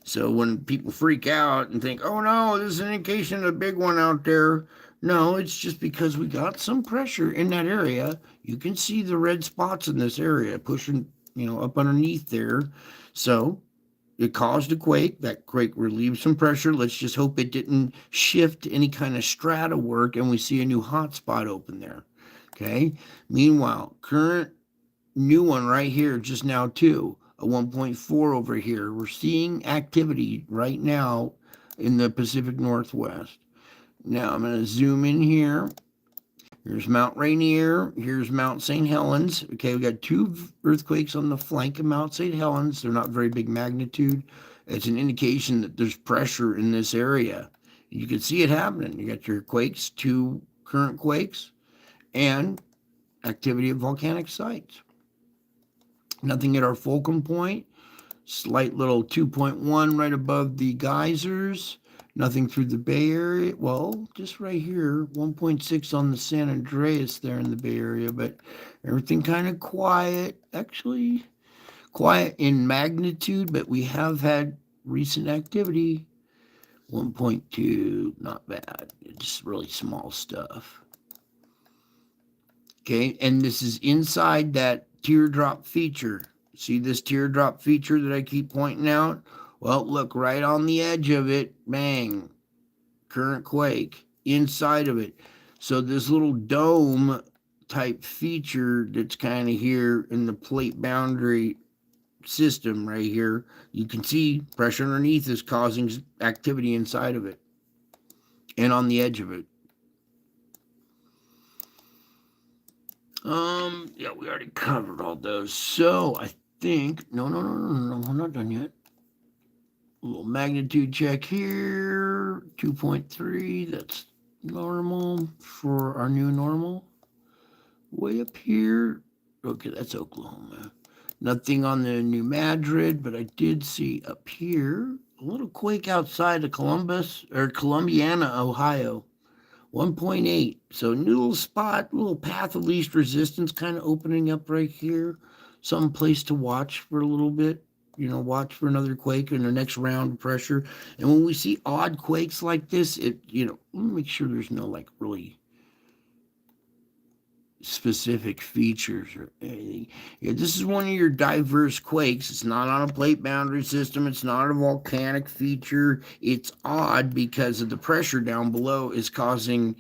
So when people freak out and think, oh no, this is an indication of a big one out there, no, it's just because we got some pressure in that area. You can see the red spots in this area pushing, up underneath there. So it caused a quake. That quake relieved some pressure. Let's just hope it didn't shift any kind of strata work and we see a new hot spot open there. Okay. Meanwhile, current new one right here, just now too, a 1.4 over here. We're seeing activity right now in the Pacific Northwest. Now I'm going to zoom in here. Here's Mount Rainier. Here's Mount St. Helens. Okay, we got two earthquakes on the flank of Mount St. Helens. They're not very big magnitude. It's an indication that there's pressure in this area. You can see it happening. You got your quakes, two current quakes, and activity at volcanic sites. Nothing at our fulcrum point. Slight little 2.1 right above the geysers. Nothing through the Bay Area. Well, just right here, 1.6 on the San Andreas there in the Bay Area, but everything kind of quiet. Actually, quiet in magnitude, but we have had recent activity. 1.2, not bad. It's really small stuff. Okay, and this is inside that teardrop feature. See this teardrop feature that I keep pointing out? Well, look right on the edge of it. Bang. Current quake. Inside of it. So this little dome type feature that's kind of here in the plate boundary system right here, you can see pressure underneath is causing activity inside of it and on the edge of it. Yeah, we already covered all those. So I think, no, we're not done yet. A little magnitude check here, 2.3, that's normal for our new normal. Way up here, okay, that's Oklahoma. Nothing on the New Madrid, but I did see up here a little quake outside of Columbus, or Columbiana, Ohio. 1.8. So new little spot, little path of least resistance kind of opening up right here. Some place to watch for a little bit. watch for another quake in the next round of pressure. And when we see odd quakes like this, let me make sure there's no like really specific features or anything. Yeah, this is one of your diverse quakes. It's not on a plate boundary system. It's not a volcanic feature. It's odd because of the pressure down below is causing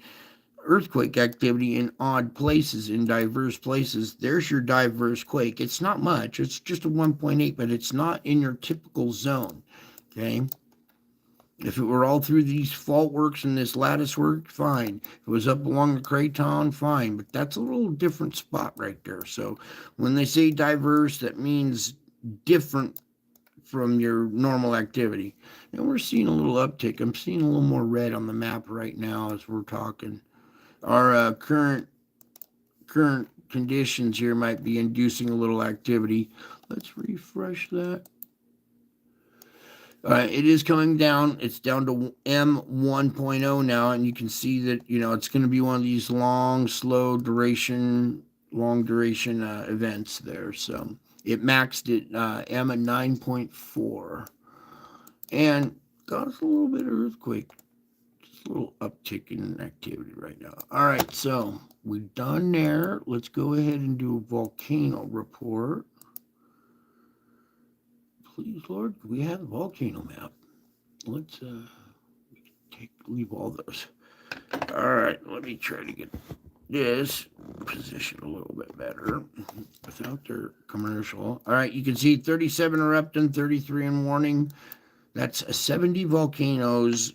earthquake activity in odd places, in diverse places. There's your diverse quake. It's not much. It's just a 1.8, but it's not in your typical zone. Okay. If it were all through these fault works and this lattice work, fine. If it was up along the craton, fine. But that's a little different spot right there. So when they say diverse, that means different from your normal activity. And we're seeing a little uptick. I'm seeing a little more red on the map right now as we're talking. Our current conditions here might be inducing a little activity. Let's refresh that. It is coming down. It's down to M1.0 now, and you can see that it's going to be one of these long duration events there. So it maxed at M at 9.4, and caused a little bit of earthquake. Just a little uptick in activity right now. All right, so we're done there. Let's go ahead and do a volcano report. Please, Lord, we have a volcano map. Let's leave all those. All right, let me try to get this positioned a little bit better without their commercial. All right, you can see 37 erupting, 33 in warning. That's 70 volcanoes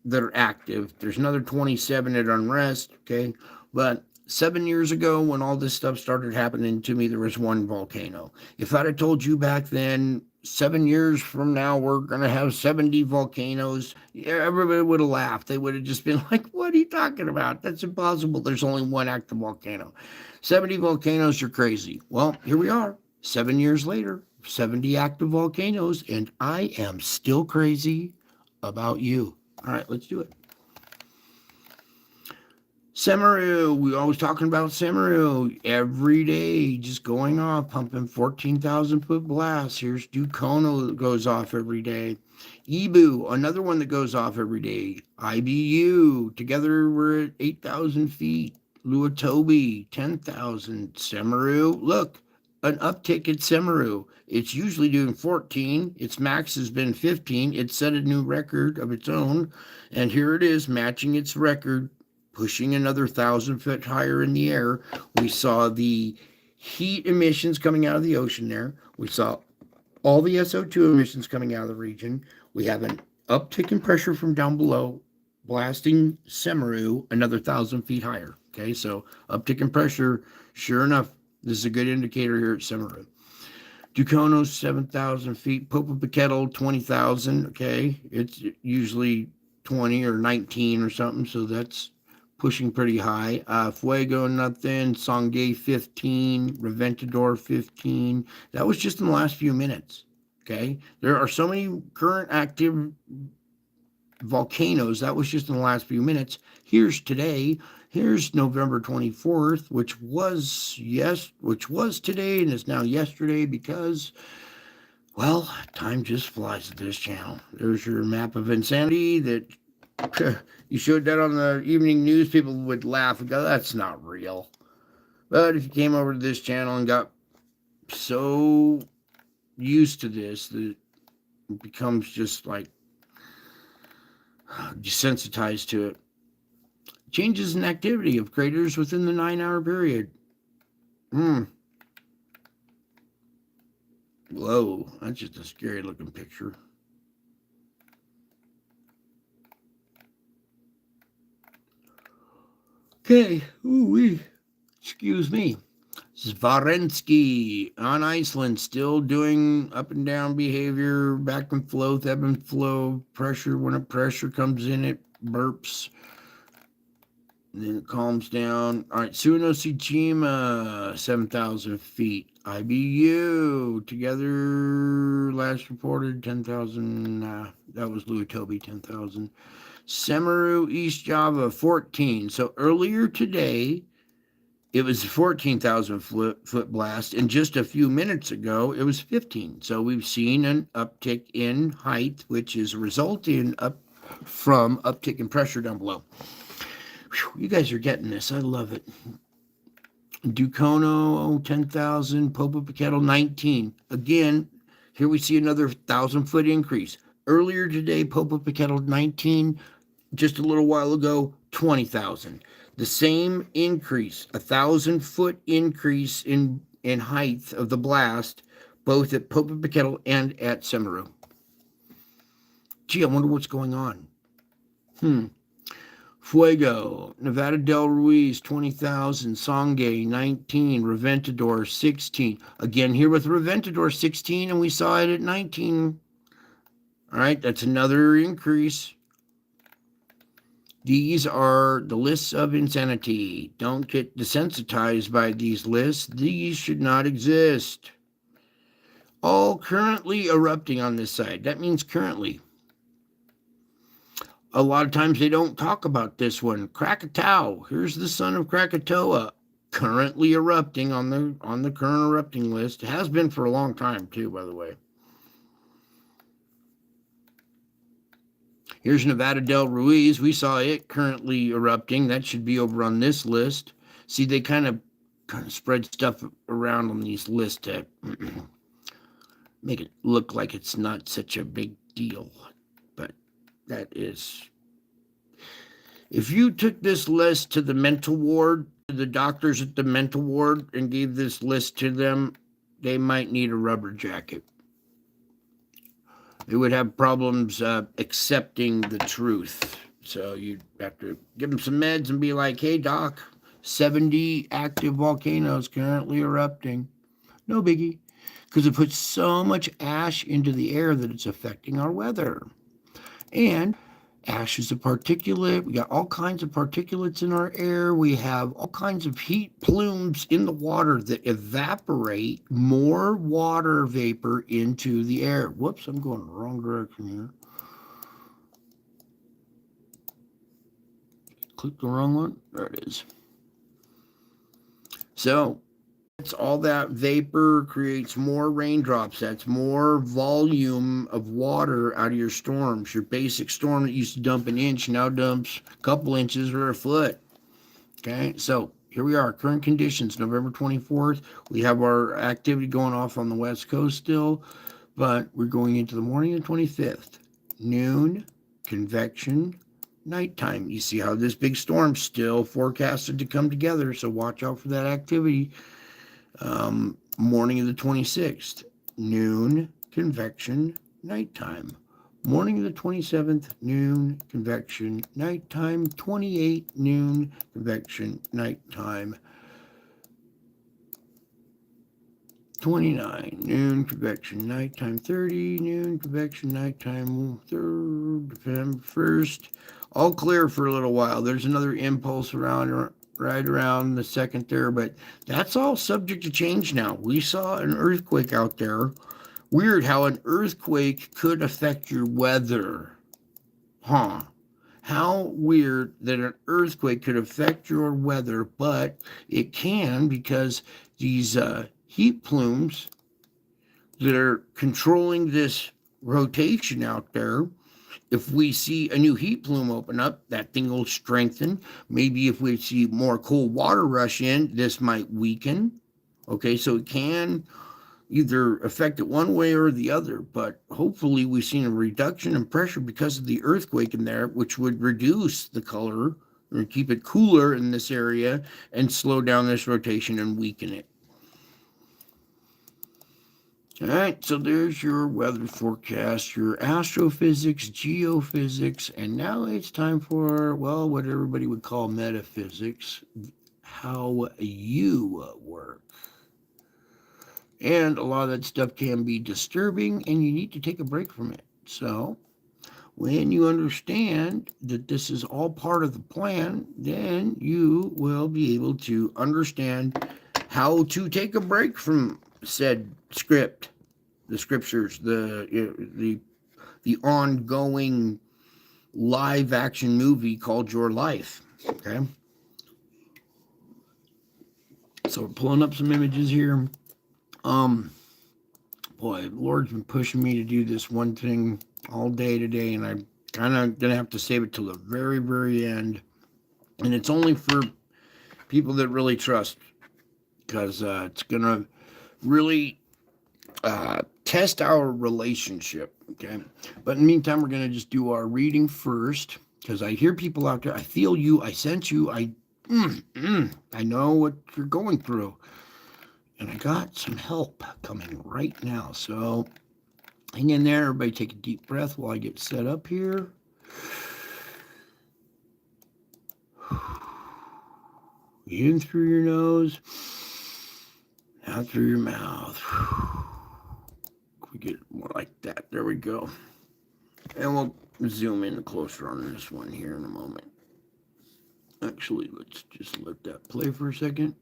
that are active. There's another 27 at unrest, okay? But 7 years ago, when all this stuff started happening to me, there was one volcano. If I'd have told you back then, 7 years from now, we're going to have 70 volcanoes, everybody would have laughed. They would have just been like, what are you talking about? That's impossible. There's only one active volcano. 70 volcanoes are crazy. Well, here we are, 7 years later, 70 active volcanoes, and I am still crazy about you. All right, let's do it. Semaru, we always talking about Semaru every day, just going off, pumping 14,000 foot blasts. Here's Dukono that goes off every day. Ibu, another one that goes off every day. IBU, together we're at 8,000 feet. Luatobi, 10,000. Semaru, look, an uptick at Semaru. It's usually doing 14. Its max has been 15. It set a new record of its own, and here it is, matching its record, pushing another 1,000 foot higher in the air. We saw the heat emissions coming out of the ocean there. We saw all the SO2 emissions coming out of the region. We have an uptick in pressure from down below, blasting Semaru another 1,000 feet higher. Okay, so uptick in pressure, sure enough, this is a good indicator here at Semaru. Dukono, 7,000 feet. Popocatépetl, 20,000. Okay, it's usually 20 or 19 or something, so that's pushing pretty high. Fuego, nothing. Sangay, 15. Reventador, 15. That was just in the last few minutes. Okay, there are so many current active volcanoes. That was just in the last few minutes. Here's today. Here's November 24th, which was today and is now yesterday because, well, time just flies at this channel. There's your map of insanity that you showed that on the evening news. People would laugh and go, that's not real. But if you came over to this channel and got so used to this that it becomes just like desensitized to it. Changes in activity of craters within the 9-hour period. Whoa, that's just a scary looking picture. Okay, ooh-wee. Excuse me. Svarensky on Iceland, still doing up and down behavior, back and forth, ebb and flow, pressure. When a pressure comes in, it burps. And then it calms down. All right, Tsunoshima, 7,000 feet. IBU, together, last reported, 10,000. That was Luatobi, 10,000. Semaru, East Java, 14. So earlier today, It was 14,000 foot blast, and just a few minutes ago, it was 15. So we've seen an uptick in height, which is resulting from uptick in pressure down below. Whew, you guys are getting this. I love it. Ducono, 10,000. Popocatépetl, 19. Again, here we see another 1,000-foot increase. Earlier today, Popocatépetl, 19. Just a little while ago, 20,000. The same increase, 1,000-foot increase in height of the blast, both at Popocatépetl and at Semeru. Gee, I wonder what's going on. Fuego, Nevada del Ruiz, 20,000. Sangay, 19. Reventador, 16. Again, here with Reventador, 16, and we saw it at 19. All right, that's another increase. These are the lists of insanity. Don't get desensitized by these lists. These should not exist. All currently erupting on this side. That means currently. A lot of times they don't talk about this one. Krakatoa. Here's the son of Krakatoa, currently erupting on the current erupting list. It has been for a long time too, by the way. Here's Nevada del Ruiz. We saw it currently erupting. That should be over on this list. See, they kind of spread stuff around on these lists to make it look like it's not such a big deal. But that is... If you took this list to the mental ward, to the doctors at the mental ward, and gave this list to them, they might need a rubber jacket. They would have problems accepting the truth. So you'd have to give them some meds and be like, hey, doc, 70 active volcanoes currently erupting. No biggie, because it puts so much ash into the air that it's affecting our weather. And ash is a particulate. We got all kinds of particulates in our air. We have all kinds of heat plumes in the water that evaporate more water vapor into the air. Whoops, I'm going the wrong direction here. Click the wrong one. There it is. So it's all that vapor creates more raindrops. That's more volume of water out of your storms. Your basic storm that used to dump an inch now dumps a couple inches or a foot. Okay, so here we are, current conditions, November 24th. We have our activity going off on the West Coast still, but we're going into the morning of the 25th. Noon, convection, nighttime. You see how this big storm's still forecasted to come together, so watch out for that activity. Morning of the 26th, noon, convection, nighttime. Morning of the 27th, noon, convection, nighttime. 28, noon, convection, nighttime. 29, noon, convection, nighttime. 30, noon, convection, nighttime. 3rd, November 1st. All clear for a little while. There's another impulse around right around the 2nd there, but that's all subject to change now. We saw an earthquake out there. Weird how an earthquake could affect your weather. Huh. How weird that an earthquake could affect your weather, but it can, because these heat plumes that are controlling this rotation out there, if we see a new heat plume open up, that thing will strengthen. Maybe if we see more cold water rush in, this might weaken. Okay, so it can either affect it one way or the other, but hopefully we've seen a reduction in pressure because of the earthquake in there, which would reduce the color or keep it cooler in this area and slow down this rotation and weaken it. All right, so there's your weather forecast, your astrophysics, geophysics, and now it's time for, well, what everybody would call metaphysics, how you work. And a lot of that stuff can be disturbing, and you need to take a break from it. So when you understand that this is all part of the plan, then you will be able to understand how to take a break from said script, the scriptures, the ongoing live action movie called Your Life. Okay. So we're pulling up some images here. Boy, Lord's been pushing me to do this one thing all day today, and I'm kind of gonna have to save it till the very, very end. And it's only for people that really trust, because it's gonna really test our relationship. Okay, but in the meantime, we're gonna just do our reading first, because I hear people out there. I feel you. I sense you. I know what you're going through, and I got some help coming right now. So hang in there. Everybody take a deep breath while I get set up here. In through your nose, out through your mouth. We get more like that. There we go. And we'll zoom in closer on this one here in a moment. Actually, let's just let that play for a second.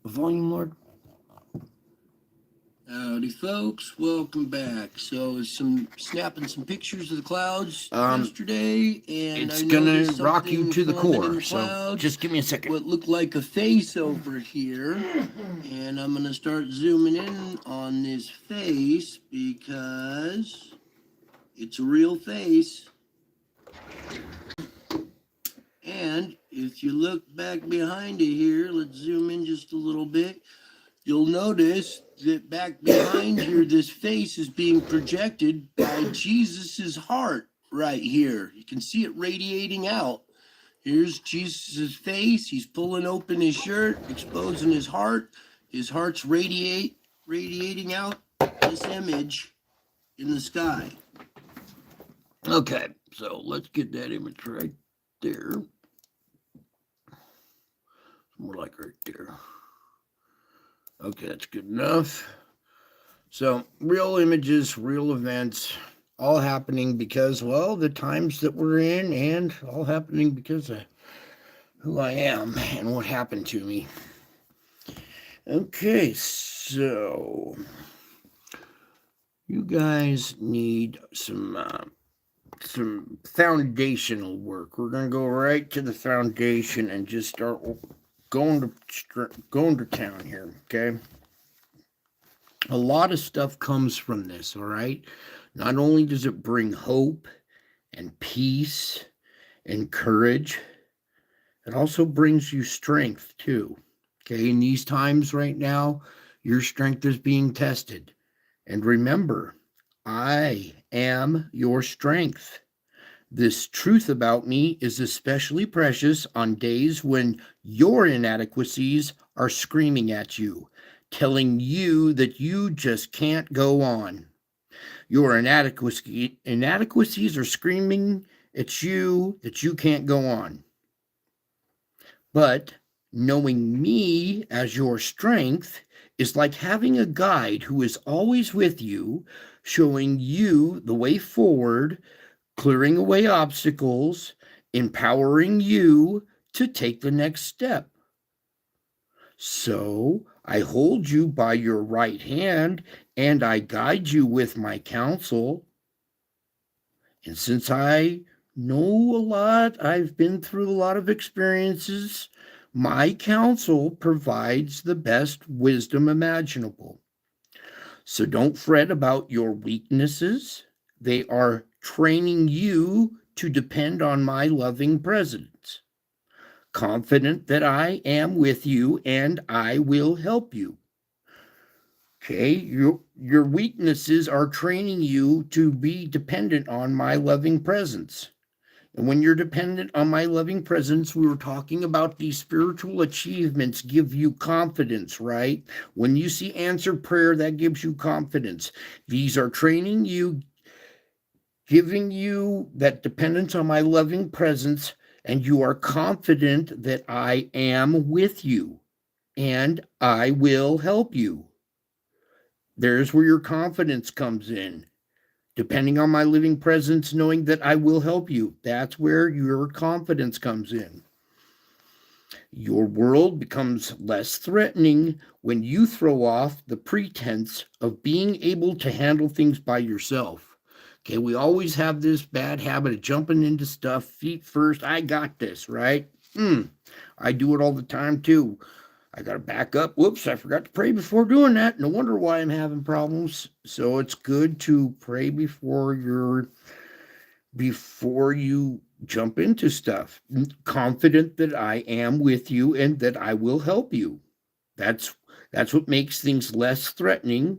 Volume, Lord. Howdy, folks. Welcome back. So, snapping some pictures of the clouds yesterday, and it's gonna rock you to the core. So, just give me a second. What looked like a face over here, and I'm gonna start zooming in on this face because it's a real face. And if you look back behind it here, let's zoom in just a little bit. You'll notice that back behind here, this face is being projected by Jesus's heart right here. You can see it radiating out. Here's Jesus's face. He's pulling open his shirt, exposing his heart. His heart's radiating out this image in the sky. Okay, so let's get that image right there. More like right there. Okay, that's good enough. So, real images, real events, all happening because, well, the times that we're in, and all happening because of who I am and what happened to me. Okay, so you guys need some foundational work. We're gonna go right to the foundation and just start going to town here. Okay, a lot of stuff comes from this. All right, not only does it bring hope and peace and courage, it also brings you strength too. Okay, in these times right now, your strength is being tested. And remember, I am your strength. This truth about me is especially precious on days when your inadequacies are screaming at you, telling you that you just can't go on. Your inadequacies are screaming at you that you can't go on. But knowing me as your strength is like having a guide who is always with you, showing you the way forward, clearing away obstacles, empowering you to take the next step. So I hold you by your right hand and I guide you with my counsel. And since I know a lot, I've been through a lot of experiences, my counsel provides the best wisdom imaginable. So don't fret about your weaknesses. They are training you to depend on my loving presence, confident that I am with you and I will help you. Okay, your weaknesses are training you to be dependent on my loving presence. And when you're dependent on my loving presence, we were talking about these spiritual achievements give you confidence, right? When you see answered prayer, that gives you confidence. These are training you, giving you that dependence on my loving presence, and you are confident that I am with you and I will help you. There's where your confidence comes in. Depending on my living presence, knowing that I will help you. That's where your confidence comes in. Your world becomes less threatening when you throw off the pretense of being able to handle things by yourself. We always have this bad habit of jumping into stuff feet first. I got this, right? I do it all the time too. I got to back up. Whoops, I forgot to pray before doing that. No wonder why I'm having problems. So it's good to pray before you jump into stuff. Confident that I am with you and that I will help you. That's that's what makes things less threatening,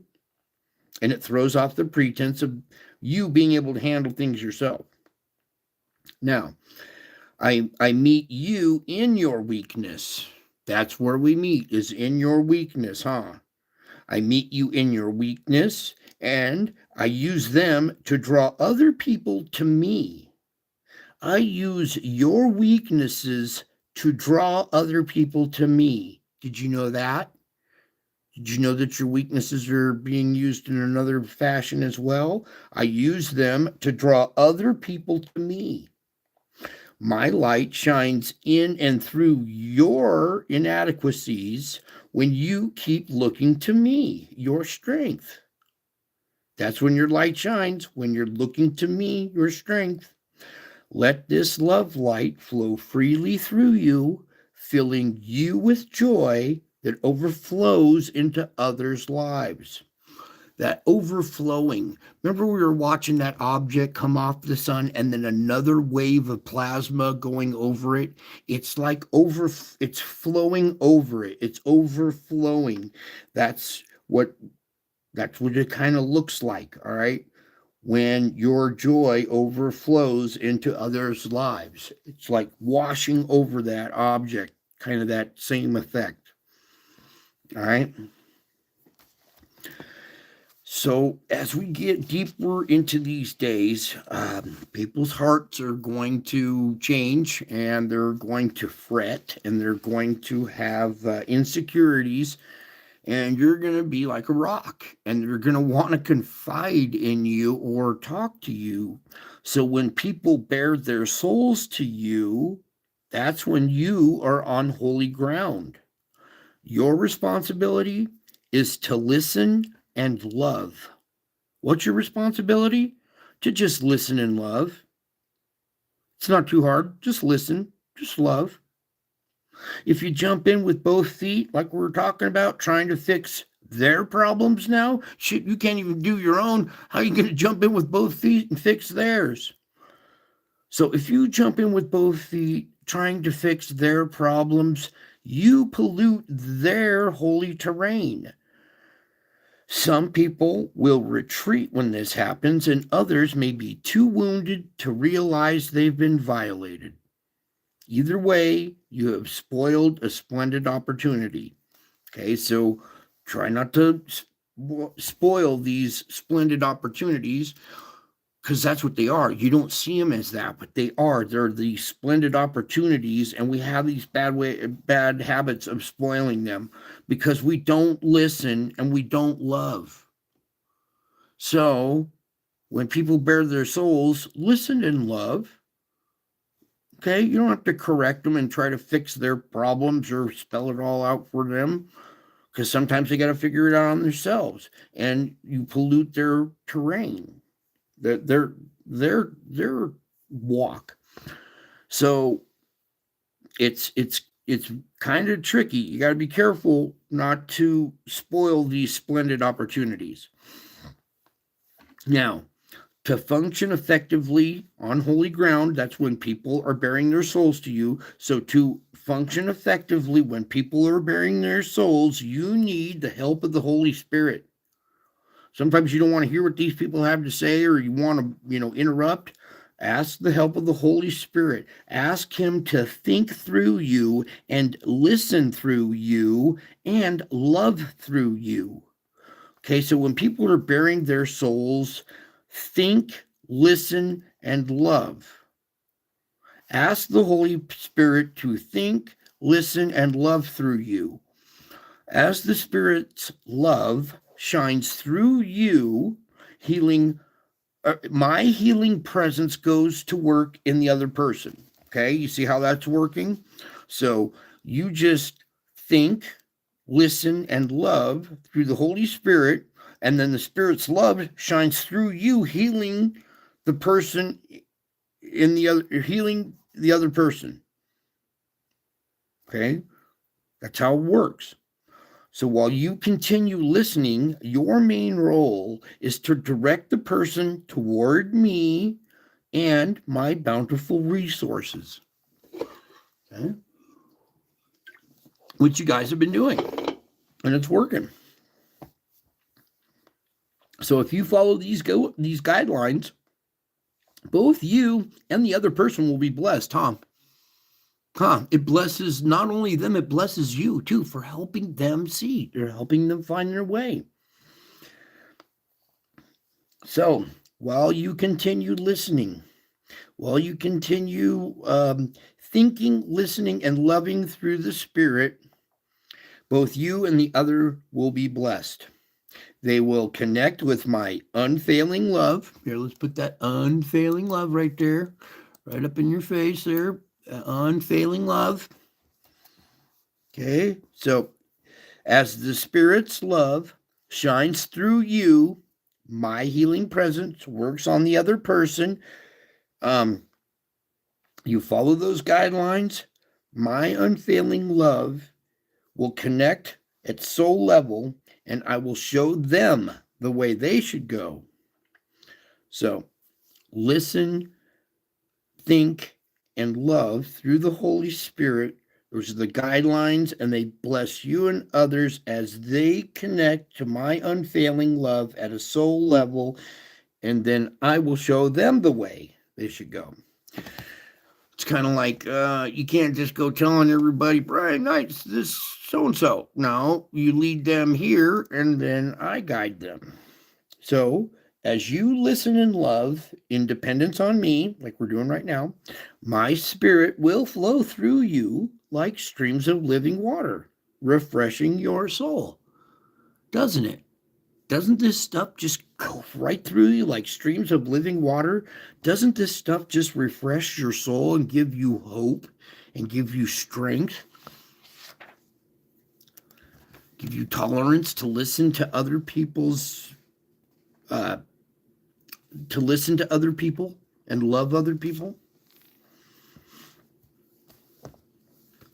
and it throws off the pretense of you being able to handle things yourself. Now, I meet you in your weakness. That's where we meet, is in your weakness, huh? I meet you in your weakness, and I use them to draw other people to me. I use your weaknesses to draw other people to me. Did you know that? Did you know that your weaknesses are being used in another fashion as well? I use them to draw other people to me. My light shines in and through your inadequacies when you keep looking to me, your strength. That's when your light shines, when you're looking to me, your strength. Let this love light flow freely through you, filling you with joy that overflows into others' lives. That overflowing. Remember, we were watching that object come off the sun and then another wave of plasma going over it. It's like it's flowing over it. It's overflowing. That's what it kind of looks like, all right? When your joy overflows into others' lives. It's like washing over that object, kind of that same effect. All right? So, as we get deeper into these days, people's hearts are going to change and they're going to fret and they're going to have insecurities, and you're going to be like a rock and they're going to want to confide in you or talk to you. So, when people bare their souls to you, that's when you are on holy ground. Your responsibility is to listen and love. What's your responsibility? To just listen and love. It's not too hard. Just listen, just love. If you jump in with both feet, like we were talking about, trying to fix their problems now, shit, you can't even do your own. How are you going to jump in with both feet and fix theirs? So if you jump in with both feet, trying to fix their problems, you pollute their holy terrain. Some people will retreat when this happens, and others may be too wounded to realize they've been violated. Either way, you have spoiled a splendid opportunity. Okay, so try not to spoil these splendid opportunities, because that's what they are. You don't see them as that, but they are. They're these splendid opportunities, and we have these bad habits of spoiling them because we don't listen and we don't love. So when people bare their souls, listen and love. Okay, you don't have to correct them and try to fix their problems or spell it all out for them, because sometimes they got to figure it out on themselves, and you pollute their terrain, their walk. So it's kind of tricky. You got to be careful not to spoil these splendid opportunities. Now, to function effectively on holy ground, that's when people are bearing their souls to you. So to function effectively when people are bearing their souls, you need the help of the Holy Spirit. Sometimes you don't want to hear what these people have to say, or you want to, interrupt. Ask the help of the Holy Spirit. Ask him to think through you and listen through you and love through you. Okay, so when people are bearing their souls, think, listen, and love. Ask the Holy Spirit to think, listen, and love through you. As the Spirit's love shines through you, my healing presence goes to work in the other person. Okay, you see how that's working? So you just think, listen, and love through the Holy Spirit, and then the Spirit's love shines through you, healing the person healing the other person. Okay? That's how it works. So while you continue listening, your main role is to direct the person toward me and my bountiful resources. Okay? Which you guys have been doing. And it's working. So if you follow these guidelines, both you and the other person will be blessed, Tom. It blesses not only them, it blesses you too for helping them see or helping them find their way. So while you continue listening, while you continue thinking, listening, and loving through the Spirit, both you and the other will be blessed. They will connect with my unfailing love. Here, let's put that unfailing love right there, right up in your face there. Unfailing love. Okay, so as the Spirit's love shines through you, my healing presence works on the other person. You follow those guidelines, my unfailing love will connect at soul level, and I will show them the way they should go. So listen, think, and love through the Holy Spirit. Those are the guidelines, and they bless you and others as they connect to my unfailing love at a soul level, and then I will show them the way they should go. It's kind of like you can't just go telling everybody, Brian Knight's this so-and-so. No, you lead them here, and then I guide them. So as you listen and love in dependence on me, like we're doing right now, my Spirit will flow through you like streams of living water, refreshing your soul. Doesn't it? Doesn't this stuff just go right through you like streams of living water? Doesn't this stuff just refresh your soul and give you hope and give you strength? Give you tolerance to listen to other people's, to listen to other people and love other people?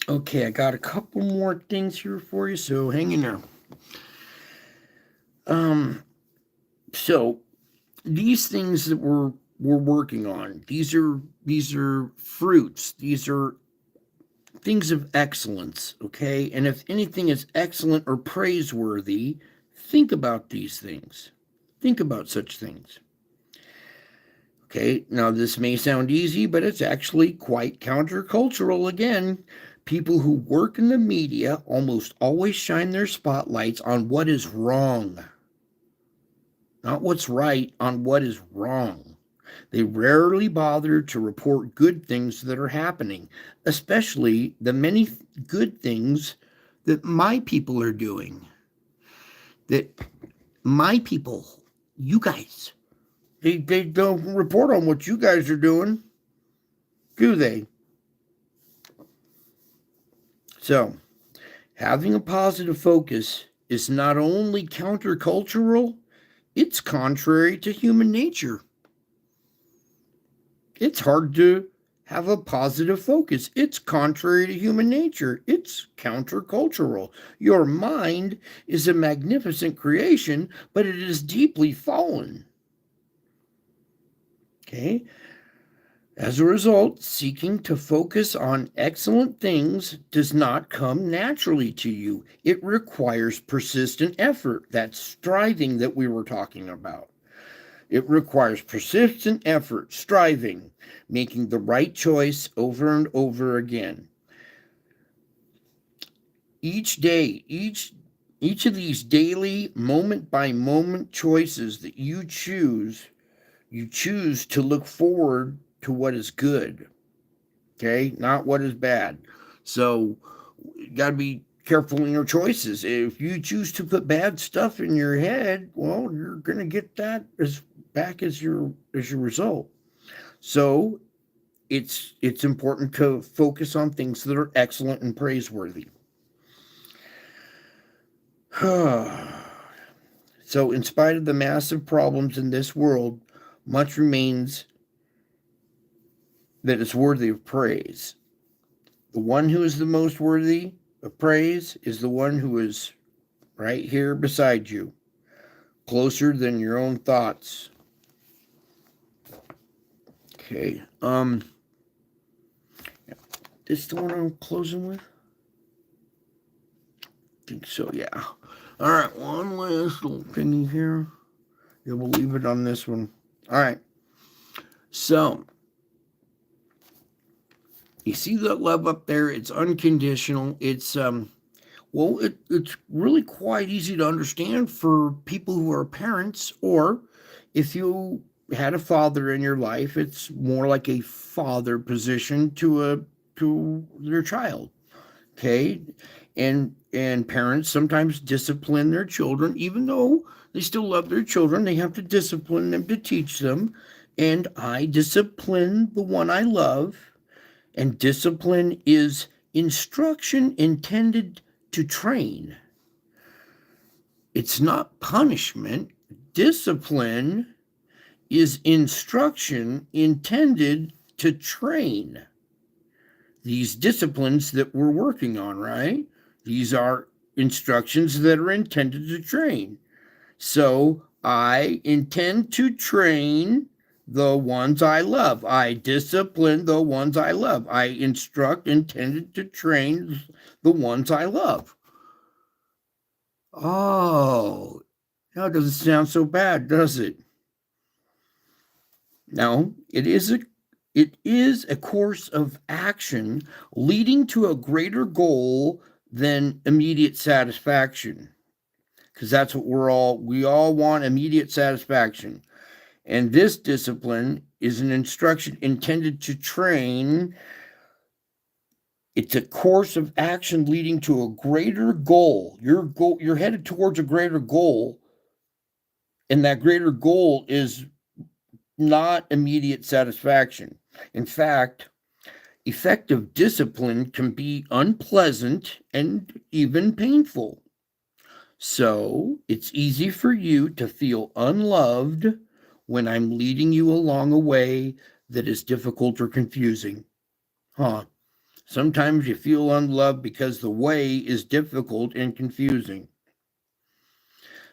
Okay, I got a couple more things here for you, so hang in there. So these things that we're working on, these are fruits, these are things of excellence, okay? And if anything is excellent or praiseworthy, think about these things. Think about such things. Okay, now this may sound easy, but it's actually quite countercultural again. People who work in the media almost always shine their spotlights on what is wrong. Not what's right, on what is wrong. They rarely bother to report good things that are happening, especially the many good things that my people are doing. That my people, you guys, they don't report on what you guys are doing, do they? So, having a positive focus is not only countercultural, it's contrary to human nature. It's hard to have a positive focus. It's contrary to human nature. It's countercultural. Your mind is a magnificent creation, but it is deeply fallen. Okay? As a result, seeking to focus on excellent things does not come naturally to you. It requires persistent effort, that striving that we were talking about. It requires persistent effort, striving, making the right choice over and over again. Each day, each of these daily, moment-by-moment choices that you choose to look forward to what is good, okay, not what is bad. So you got to be careful in your choices. If you choose to put bad stuff in your head, well, you're going to get that back as your result. So it's important to focus on things that are excellent and praiseworthy. So in spite of the massive problems in this world, much remains that is worthy of praise. The one who is the most worthy of praise is the one who is right here beside you, closer than your own thoughts. Okay. This is the one I'm closing with? I think so, yeah. All right, one last little thingy here. Yeah, we'll leave it on this one. All right. So, you see that love up there? It's unconditional. It's it's really quite easy to understand for people who are parents, or if you had a father in your life, it's more like a father position to their child. Okay, and parents sometimes discipline their children, even though they still love their children. They have to discipline them to teach them, and I discipline the one I love. And discipline is instruction intended to train. It's not punishment. Discipline is instruction intended to train. These disciplines that we're working on, right? These are instructions that are intended to train. So I intend to train the ones I love. I discipline the ones I love. I instruct intended to train the ones I love. Oh, now it doesn't sound so bad, does it? No, it is a course of action leading to a greater goal than immediate satisfaction. Because that's what we all want, immediate satisfaction. And this discipline is an instruction intended to train. It's a course of action leading to a greater goal. You're headed towards a greater goal, and that greater goal is not immediate satisfaction. In fact, effective discipline can be unpleasant and even painful. So it's easy for you to feel unloved when I'm leading you along a way that is difficult or confusing. Sometimes you feel unloved because the way is difficult and confusing.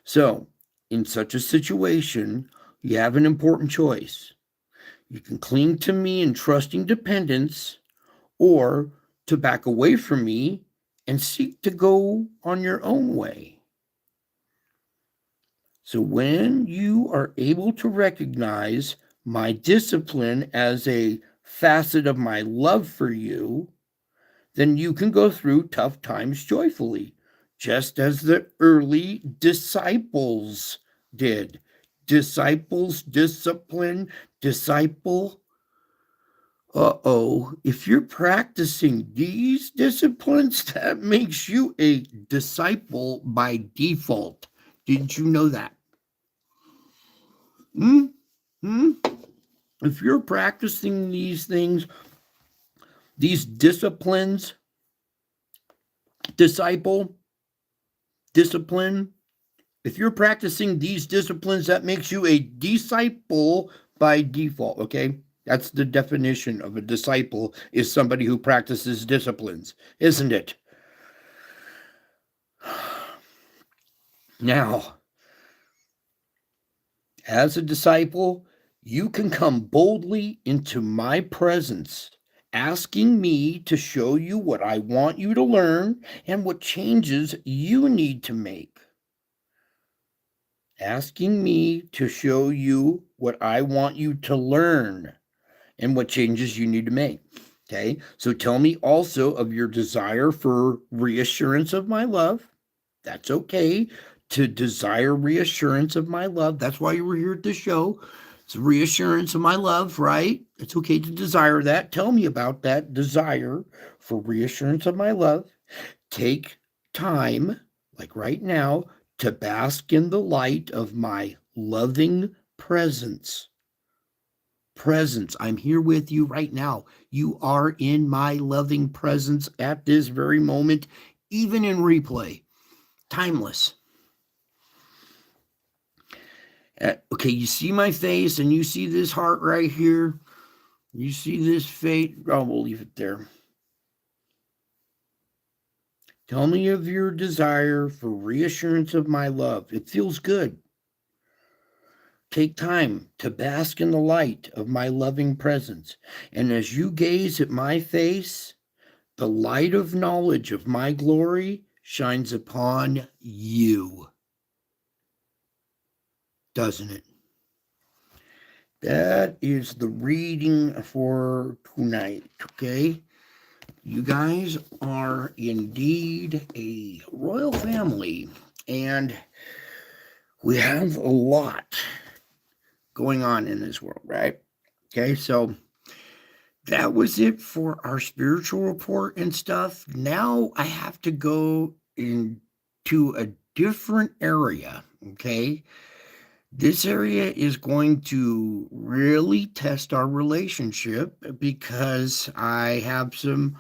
So, in such a situation, you have an important choice. You can cling to me in trusting dependence, or to back away from me and seek to go on your own way. So when you are able to recognize my discipline as a facet of my love for you, then you can go through tough times joyfully, just as the early disciples did. Disciples, discipline, disciple. If you're practicing these disciplines, that makes you a disciple by default. Did you know that? If you're practicing these things, these disciplines, disciple, discipline, if you're practicing these disciplines, that makes you a disciple by default, okay? That's the definition of a disciple, is somebody who practices disciplines, isn't it? Now, as a disciple, you can come boldly into my presence, asking me to show you what I want you to learn and what changes you need to make. Asking me to show you what I want you to learn and what changes you need to make. Okay, so tell me also of your desire for reassurance of my love. That's okay to desire reassurance of my love. That's why you were here at this show. It's reassurance of my love, right? It's okay to desire that. Tell me about that desire for reassurance of my love. Take time, like right now, to bask in the light of my loving presence. Presence. I'm here with you right now. You are in my loving presence at this very moment, even in replay. Timeless. Okay, you see my face and you see this heart right here. You see this fate. Oh, we'll leave it there. Tell me of your desire for reassurance of my love. It feels good. Take time to bask in the light of my loving presence. And as you gaze at my face, the light of knowledge of my glory shines upon you. Doesn't it? That is the reading for tonight, okay? You guys are indeed a royal family, and we have a lot going on in this world, right? Okay, so that was it for our spiritual report and stuff. Now I have to go into a different area, okay? This area is going to really test our relationship because I have some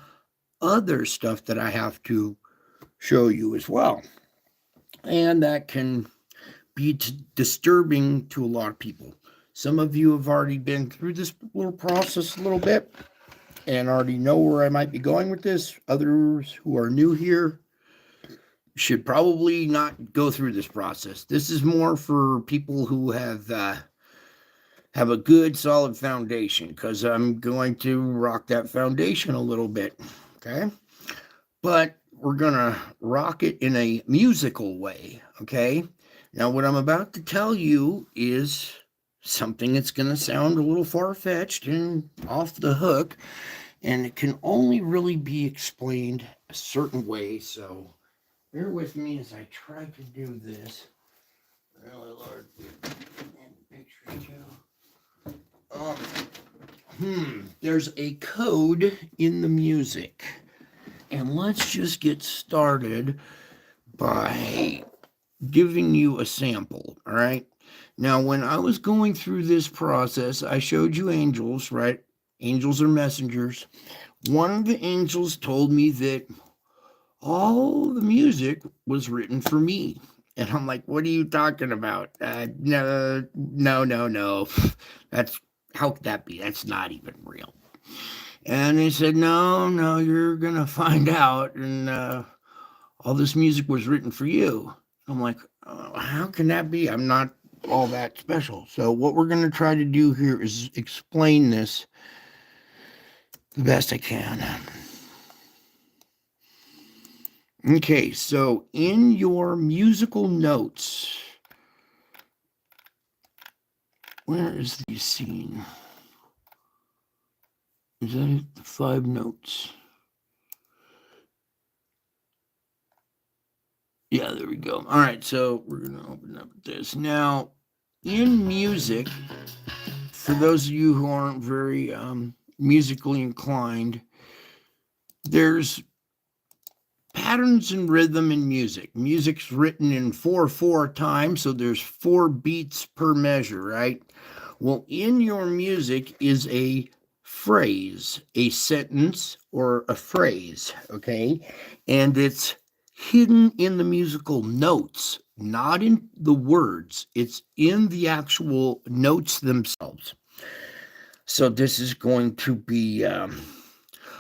other stuff that I have to show you as well. And that can be disturbing to a lot of people. Some of you have already been through this little process a little bit and already know where I might be going with this. Others who are new here should probably not go through this process. This is more for people who have a good solid foundation, because I'm going to rock that foundation a little bit, okay? But we're gonna rock it in a musical way, okay? Now what I'm about to tell you is something that's gonna sound a little far-fetched and off the hook, and it can only really be explained a certain way, so bear with me as I try to do this. Really, Lord. And pictures too. There's a code in the music. And let's just get started by giving you a sample, all right? Now, when I was going through this process, I showed you angels, right? Angels are messengers. One of the angels told me that all the music was written for me. And I'm like, what are you talking about? No. That's, how could that be? That's not even real. And they said, no, you're going to find out. And all this music was written for you. I'm like, how can that be? I'm not all that special. So what we're going to try to do here is explain this the best I can. Okay, so in your musical notes, where is the scene? Is that it? The 5 notes? Yeah, there we go. All right, so we're going to open up this. Now, in music, for those of you who aren't very musically inclined, there's patterns and rhythm in music. Music's written in 4/4 time, so there's 4 beats per measure, right? Well, in your music is a phrase, a sentence, or a phrase, okay? And it's hidden in the musical notes, not in the words. It's in the actual notes themselves. So this is going to be a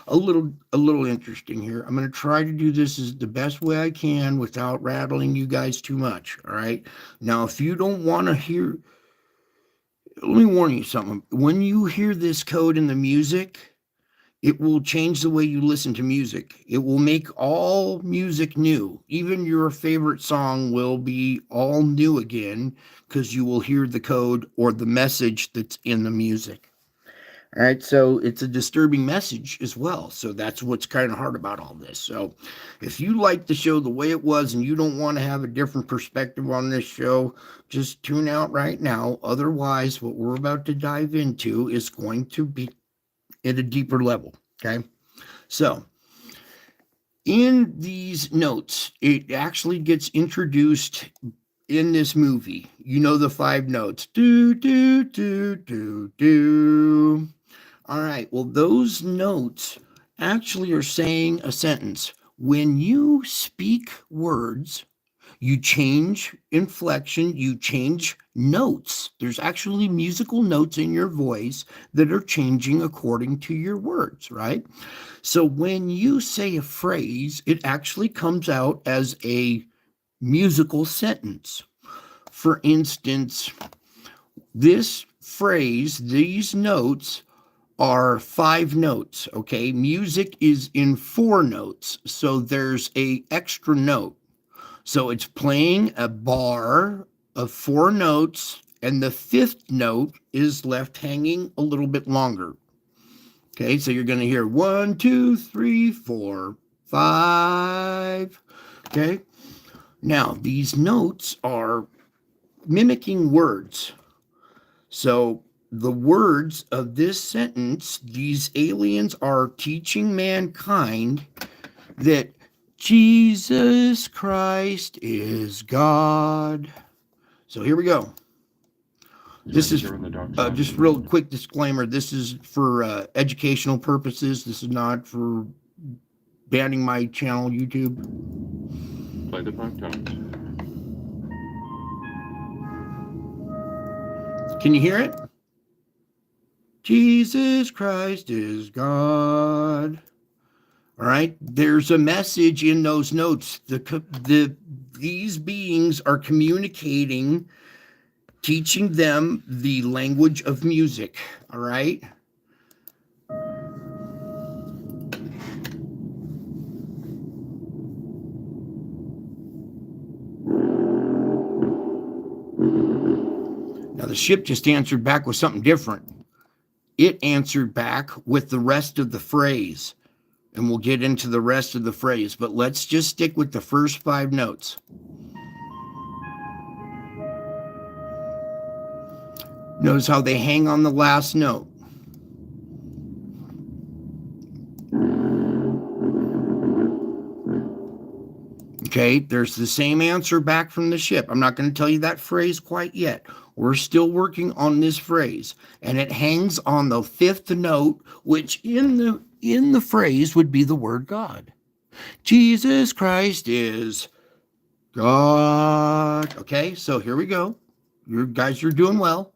little interesting here. I'm going to try to do this as the best way I can without rattling you guys too much, all right? Now, if you don't want to hear, let me warn you something. When you hear this code in the music, it will change the way you listen to music. It will make all music new. Even your favorite song will be all new again because you will hear the code or the message that's in the music. All right, so it's a disturbing message as well. So that's what's kind of hard about all this. So if you like the show the way it was and you don't want to have a different perspective on this show, just tune out right now. Otherwise, what we're about to dive into is going to be at a deeper level, okay? So in these notes, it actually gets introduced in this movie. You know the 5 notes. Do, do, do, do, do. All right, well, those notes actually are saying a sentence. When you speak words, You change inflection, you change notes. There's actually musical notes in your voice that are changing according to your words, right? So when you say a phrase, it actually comes out as a musical sentence. For instance, this phrase, these notes are 5 notes, okay? Music is in 4 notes, so there's a extra note. So it's playing a bar of 4 notes, and the 5th note is left hanging a little bit longer. Okay, so you're going to hear 1, 2, 3, 4, 5. Okay, now these notes are mimicking words. So the words of this sentence, these aliens are teaching mankind that Jesus Christ is God. So here we go. This is just real quick disclaimer. This is for educational purposes. This is not for banning my channel, YouTube. Play the 5 tones. Can you hear it? Jesus Christ is God. All right. There's a message in those notes. These beings are communicating, teaching them the language of music. All right. Now the ship just answered back with something different. It answered back with the rest of the phrase, and we'll get into the rest of the phrase, but let's just stick with the first 5 notes. Notice how they hang on the last note. Okay, there's the same answer back from the ship. I'm not going to tell you that phrase quite yet. We're still working on this phrase, and it hangs on the 5th note, which in the phrase would be the word God. Jesus Christ is God. Okay, so here we go. You guys are doing well.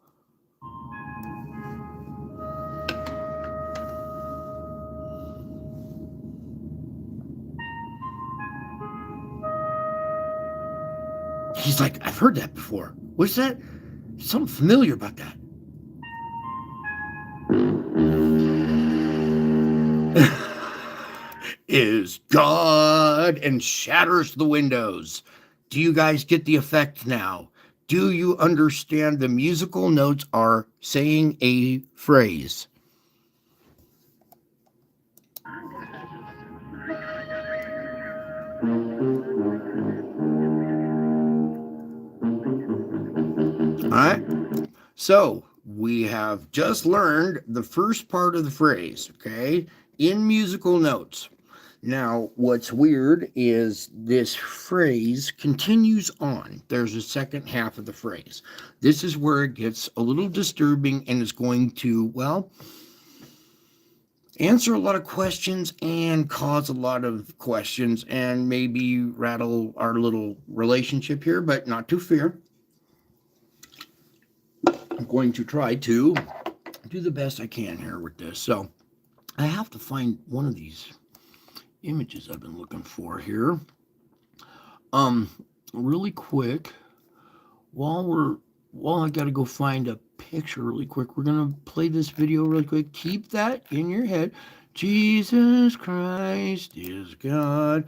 He's like, I've heard that before. What's that? Something familiar about that. Is God, and shatters the windows. Do you guys get the effect now? Do you understand the musical notes are saying a phrase? All right. So we have just learned the first part of the phrase, okay, in musical notes. Now, what's weird is this phrase continues on. There's a second half of the phrase. This is where it gets a little disturbing and is going to, well, answer a lot of questions and cause a lot of questions and maybe rattle our little relationship here, but not to fear. I'm going to try to do the best I can here with this. So I have to find one of these images I've been looking for here. Really quick, while I got to go find a picture really quick, we're going to play this video really quick. Keep that in your head. Jesus Christ is God.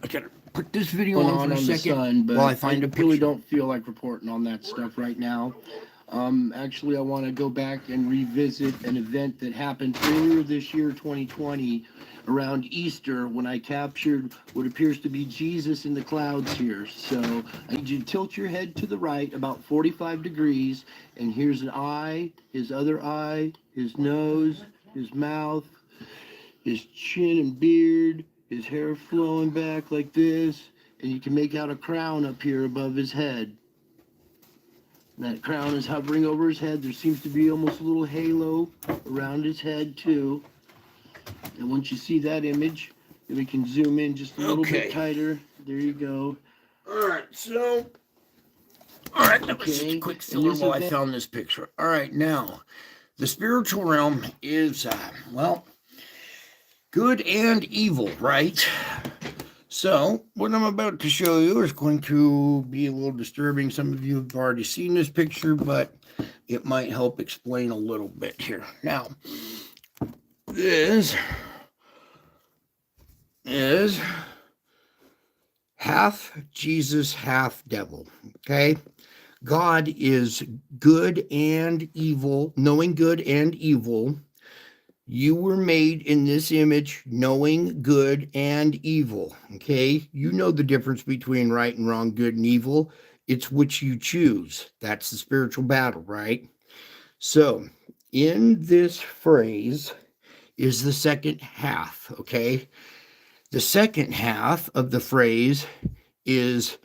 I got to put this video on for a second while I find a picture. I really don't feel like reporting on that stuff right now. Actually, I want to go back and revisit an event that happened earlier this year, 2020, around Easter, when I captured what appears to be Jesus in the clouds here. So I need you to tilt your head to the right about 45 degrees, and here's an eye, his other eye, his nose, his mouth, his chin and beard, his hair flowing back like this, and you can make out a crown up here above his head. That crown is hovering over his head. There seems to be almost a little halo around his head, too. And once you see that image, then we can zoom in just a little bit tighter. There you go. Alright, so. Alright, that was just a Okay, quick and filler this while I event. found this picture. Alright, now, the spiritual realm is, well, good and evil, right? So, what I'm about to show you is going to be a little disturbing. Some of you have already seen this picture, but it might help explain a little bit here. Now, this is half Jesus, half devil. Okay? God is good and evil, knowing good and evil. You were made in this image, knowing good and evil. Okay? You know the difference between right and wrong, good and evil. It's which you choose. That's the spiritual battle, right? So, in this phrase is the second half. Okay? The second half of the phrase is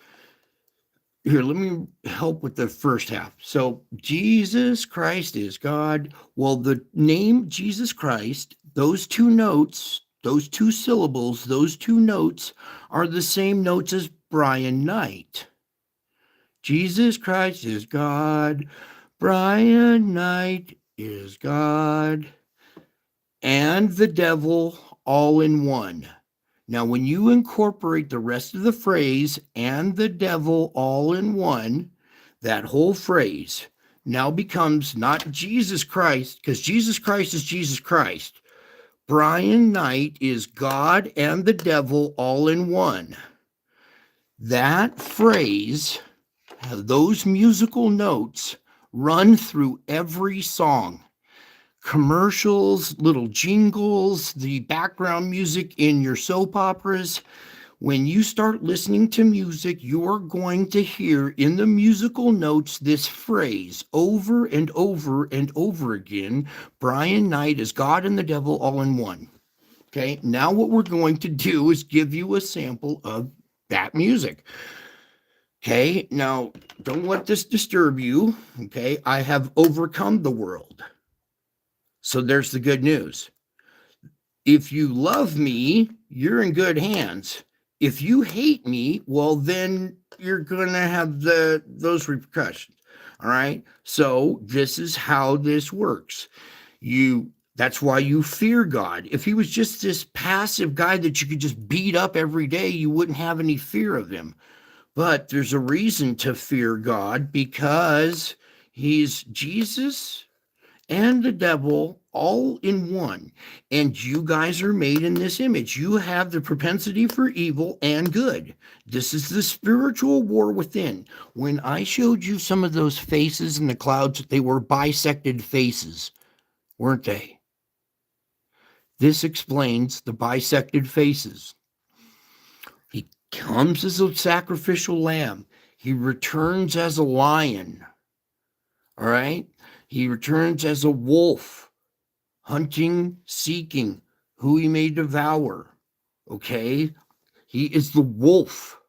here. Let me help with the first half. So, Jesus Christ is God. Well, the name Jesus Christ, those two notes, those two syllables, those two notes are the same notes as Brian Knight. Jesus Christ is God. Brian Knight is God. And the devil all in one. Now, when you incorporate the rest of the phrase and the devil all in one, that whole phrase now becomes not Jesus Christ, because Jesus Christ is Jesus Christ. Brian Knight is God and the devil all in one. That phrase, those musical notes, run through every song. Commercials, little jingles, the background music in your soap operas. When you start listening to music, you're going to hear in the musical notes this phrase over and over and over again. Brian Knight is God and the devil all in one. Okay, now what we're going to do is give you a sample of that music. Okay, now don't let this disturb you. Okay, I have overcome the world. So there's the good news. If you love me, you're in good hands. If you hate me, well, then you're going to have those repercussions. All right. So this is how this works. That's why you fear God. If he was just this passive guy that you could just beat up every day, you wouldn't have any fear of him. But there's a reason to fear God, because he's Jesus and the devil all in one. And you guys are made in this image. You have the propensity for evil and good. This is the spiritual war within. When I showed you some of those faces in the clouds, they were bisected faces, weren't they? This explains the bisected faces. He comes as a sacrificial lamb. He returns as a lion. All right? He returns as a wolf, hunting, seeking who he may devour. Okay? He is the wolf.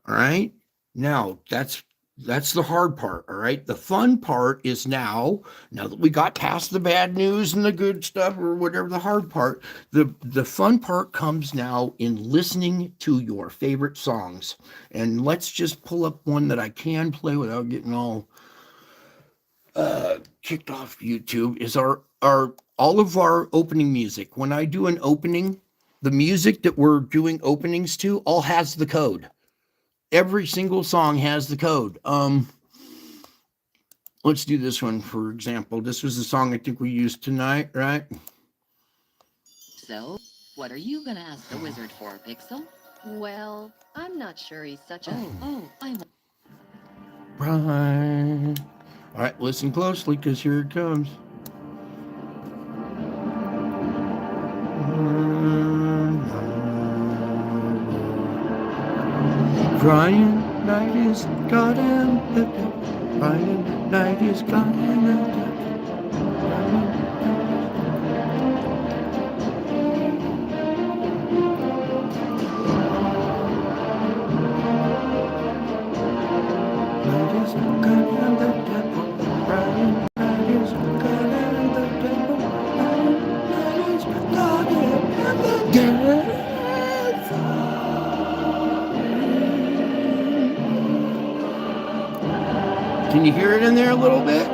All right? Now, that's the hard part, all right? The fun part is now that we got past the bad news and the good stuff, or whatever, the hard part, the fun part comes now in listening to your favorite songs. And let's just pull up one that I can play without getting all kicked off YouTube. Is our all of our opening music. When I do an opening, the music that we're doing openings to all has the code. Every single song has the code. Let's do this one, for example. This was the song I think we used tonight, right? So, what are you gonna ask the wizard for, Pixel? Well, I'm not sure he's such a... I'm... Right. All right, listen closely, because here it comes. Brian Knight is God and the devil. Brian Knight is God and the devil. Knight is God and the devil. Brian Knight is God and the devil. Brian Knight is God and the devil. Can you hear it in there a little bit?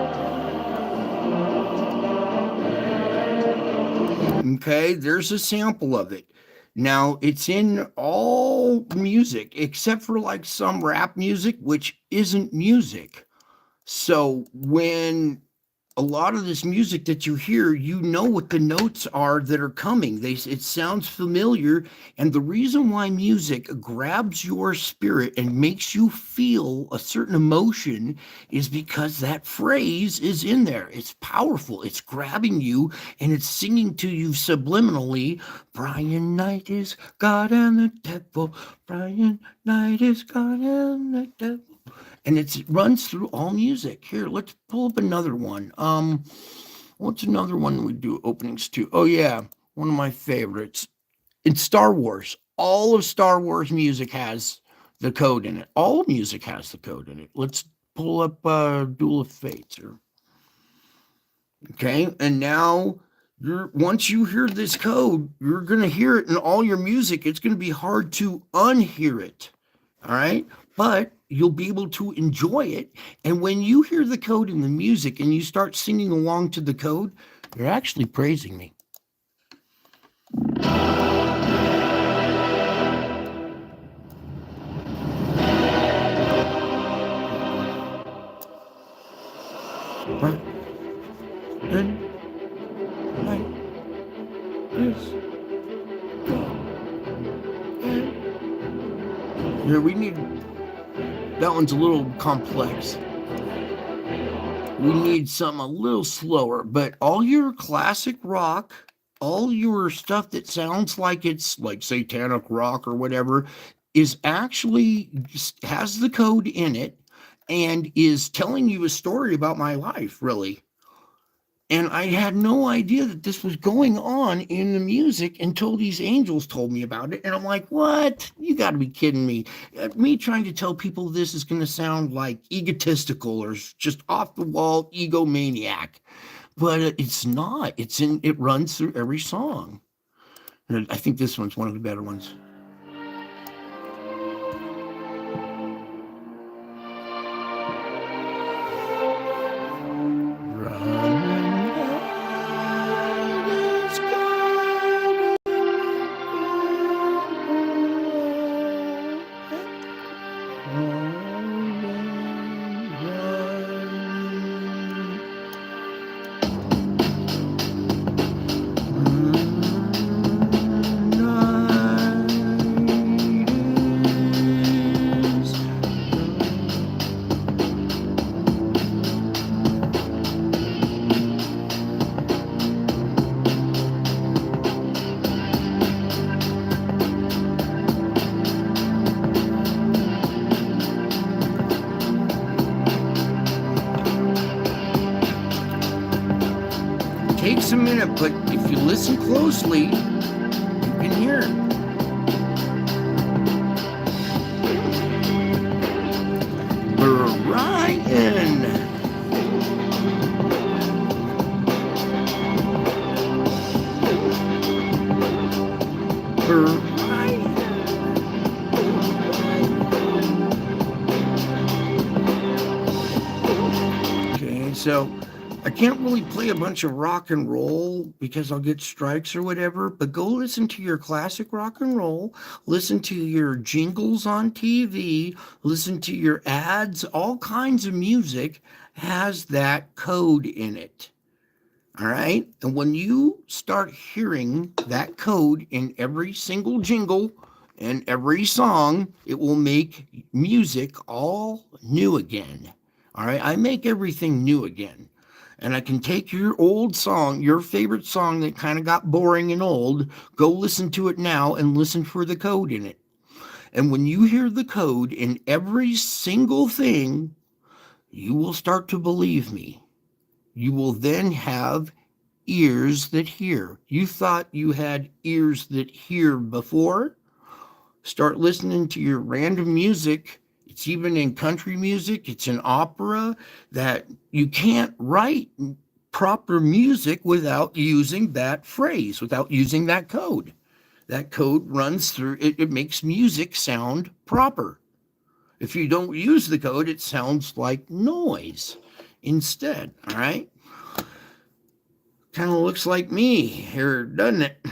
Okay, there's a sample of it. Now, it's in all music except for like some rap music, which isn't music. So when a lot of this music that you hear, you know what the notes are that are coming. It sounds familiar, and the reason why music grabs your spirit and makes you feel a certain emotion is because that phrase is in there. It's powerful. It's grabbing you and it's singing to you subliminally. Brian Knight is God and the devil. Brian Knight is God and the devil, and it runs through all music. Here, let's pull up another one. What's another one we do openings to? Oh yeah, one of my favorites. It's Star Wars. All of Star Wars music has the code in it. All music has the code in it. Let's pull up Duel of Fates here. Okay, and now once you hear this code, you're gonna hear it in all your music. It's gonna be hard to unhear it. All right, but you'll be able to enjoy it. And when you hear the code in the music and you start singing along to the code, you're actually praising me. And night is here we need that one's a little complex. We need something a little slower, but all your classic rock, all your stuff that sounds like it's like satanic rock or whatever, is actually has the code in it and is telling you a story about my life, really. And I had no idea that this was going on in the music until these angels told me about it. And I'm like, what? You got to be kidding me. Me trying to tell people this is going to sound like egotistical or just off the wall egomaniac. But it's not. It runs through every song. And I think this one's one of the better ones. Takes a minute, but if you listen closely, you can hear it. Brian. Okay, so I can't really play a bunch of rock and roll because I'll get strikes or whatever, but go listen to your classic rock and roll, listen to your jingles on TV, listen to your ads, all kinds of music has that code in it. All right. And when you start hearing that code in every single jingle and every song, it will make music all new again. All right. I make everything new again. And I can take your old song, your favorite song that kind of got boring and old, go listen to it now and listen for the code in it. And when you hear the code in every single thing, you will start to believe me. You will then have ears that hear. You thought you had ears that hear before? Start listening to your random music. It's even in country music, it's in opera, that you can't write proper music without using that phrase, without using that code. That code runs through, it makes music sound proper. If you don't use the code, it sounds like noise instead. All right. Kind of looks like me here, doesn't it?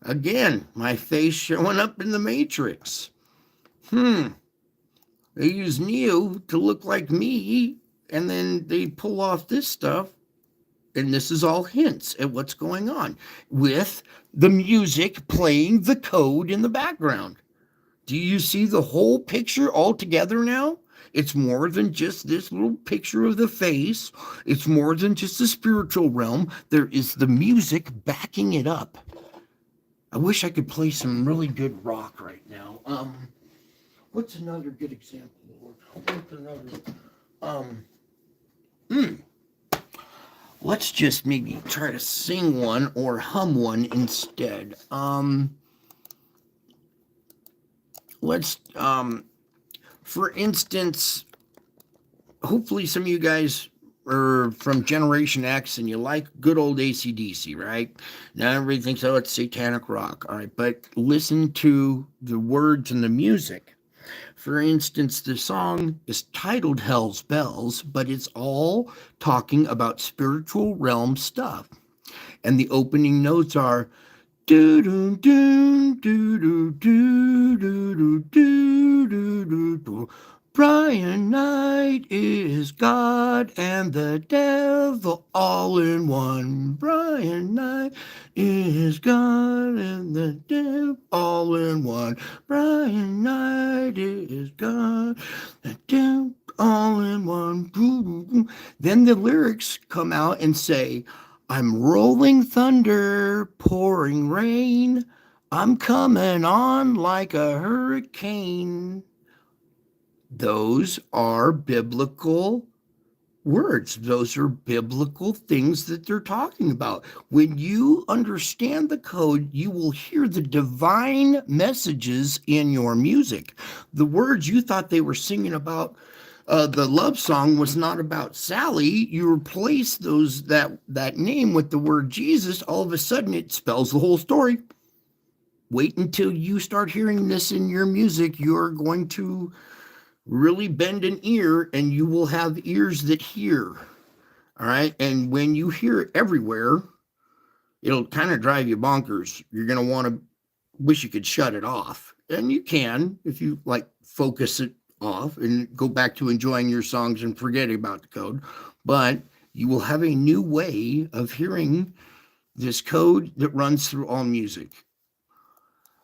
Again, my face showing up in the matrix. They use Neo to look like me, and then they pull off this stuff. And this is all hints at what's going on with the music playing the code in the background. Do you see the whole picture all together now? It's more than just this little picture of the face. It's more than just the spiritual realm. There is the music backing it up. I wish I could play some really good rock right now. What's another good example? What's another? Let's just maybe try to sing one or hum one instead. Let's, for instance, hopefully some of you guys are from Generation X and you like good old AC/DC, right? Now everybody thinks, oh, it's satanic rock. All right, but listen to the words and the music. For instance, the song is titled Hell's Bells, but it's all talking about spiritual realm stuff. And the opening notes are do do do do do do do do do do. Brian Knight is God and the devil all in one. Brian Knight is God and the devil all in one. Brian Knight is God and the devil all in one. Then the lyrics come out and say, I'm rolling thunder, pouring rain. I'm coming on like a hurricane. Those are biblical words. Those are biblical things that they're talking about. When you understand the code, you will hear the divine messages in your music. The words you thought they were singing about, the love song was not about Sally. You replace that name with the word Jesus. All of a sudden, it spells the whole story. Wait until you start hearing this in your music. You're going to really bend an ear and you will have ears that hear. All right. And when you hear it everywhere, it'll kind of drive you bonkers. You're going to want to wish you could shut it off. And you can if you like focus it off and go back to enjoying your songs and forgetting about the code. But you will have a new way of hearing this code that runs through all music.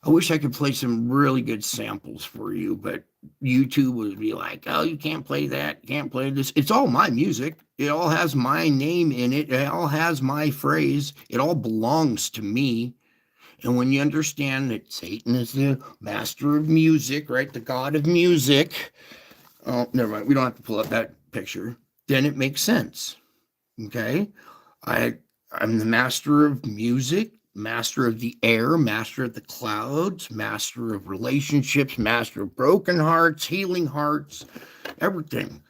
I wish I could play some really good samples for you, but YouTube would be like, oh, you can't play that, you can't play this. It's all my music. It all has my name in it. It all has my phrase. It all belongs to me. And when you understand that Satan is the master of music, right? The God of music. Oh, never mind. We don't have to pull up that picture. Then it makes sense. Okay. I'm the master of music, master of the air, master of the clouds, master of relationships, master of broken hearts, healing hearts, everything.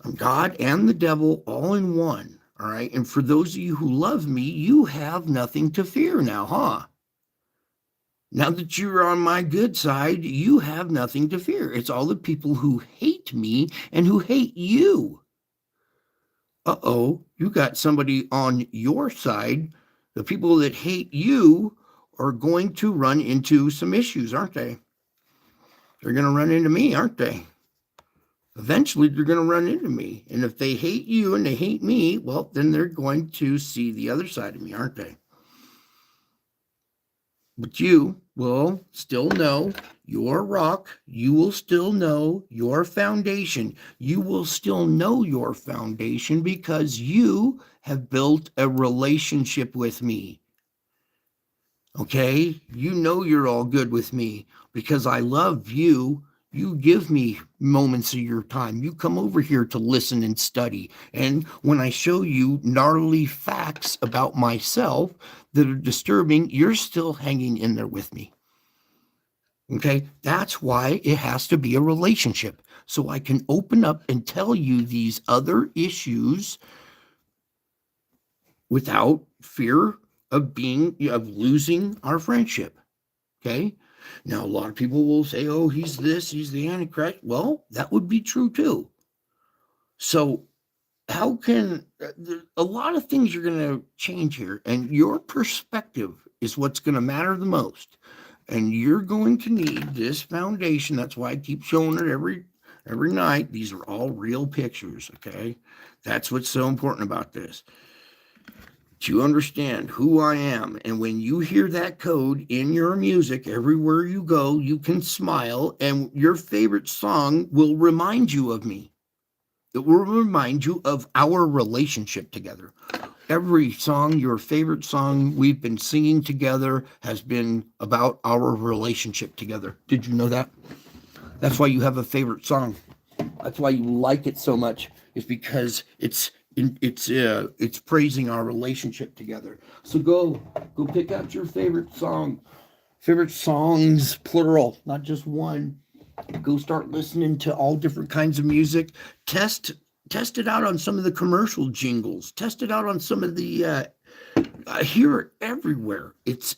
I'm God and the devil all in one. All right. And for those of you who love me, you have nothing to fear now, huh? Now that you're on my good side, you have nothing to fear. It's all the people who hate me and who hate you. Uh-oh, you got somebody on your side. The people that hate you are going to run into some issues, aren't they? They're going to run into me, aren't they? Eventually, they're going to run into me. And if they hate you and they hate me, well, then they're going to see the other side of me, aren't they? But you will still know your rock. You will still know your foundation. You will still know your foundation because you have built a relationship with me. Okay? You know you're all good with me because I love you. You give me moments of your time. You come over here to listen and study. And when I show you gnarly facts about myself that are disturbing, you're still hanging in there with me. Okay? That's why it has to be a relationship. So I can open up and tell you these other issues without fear of losing our friendship. Okay? Now, a lot of people will say, oh, he's this, he's the Antichrist. Well, that would be true too. So, how can a lot of things are going to change here, and your perspective is what's going to matter the most. And you're going to need this foundation. That's why I keep showing it every night. These are all real pictures, okay? That's what's so important about this. To understand who I am. And when you hear that code in your music, everywhere you go, you can smile, and your favorite song will remind you of me. It will remind you of our relationship together. Every song, your favorite song we've been singing together, has been about our relationship together. Did you know that? That's why you have a favorite song. That's why you like it so much. It's because it's praising our relationship together. So go pick out your favorite song. Favorite songs, plural, not just one. Go start listening to all different kinds of music. Test it out on some of the commercial jingles. Test it out on some of the I hear it everywhere. It's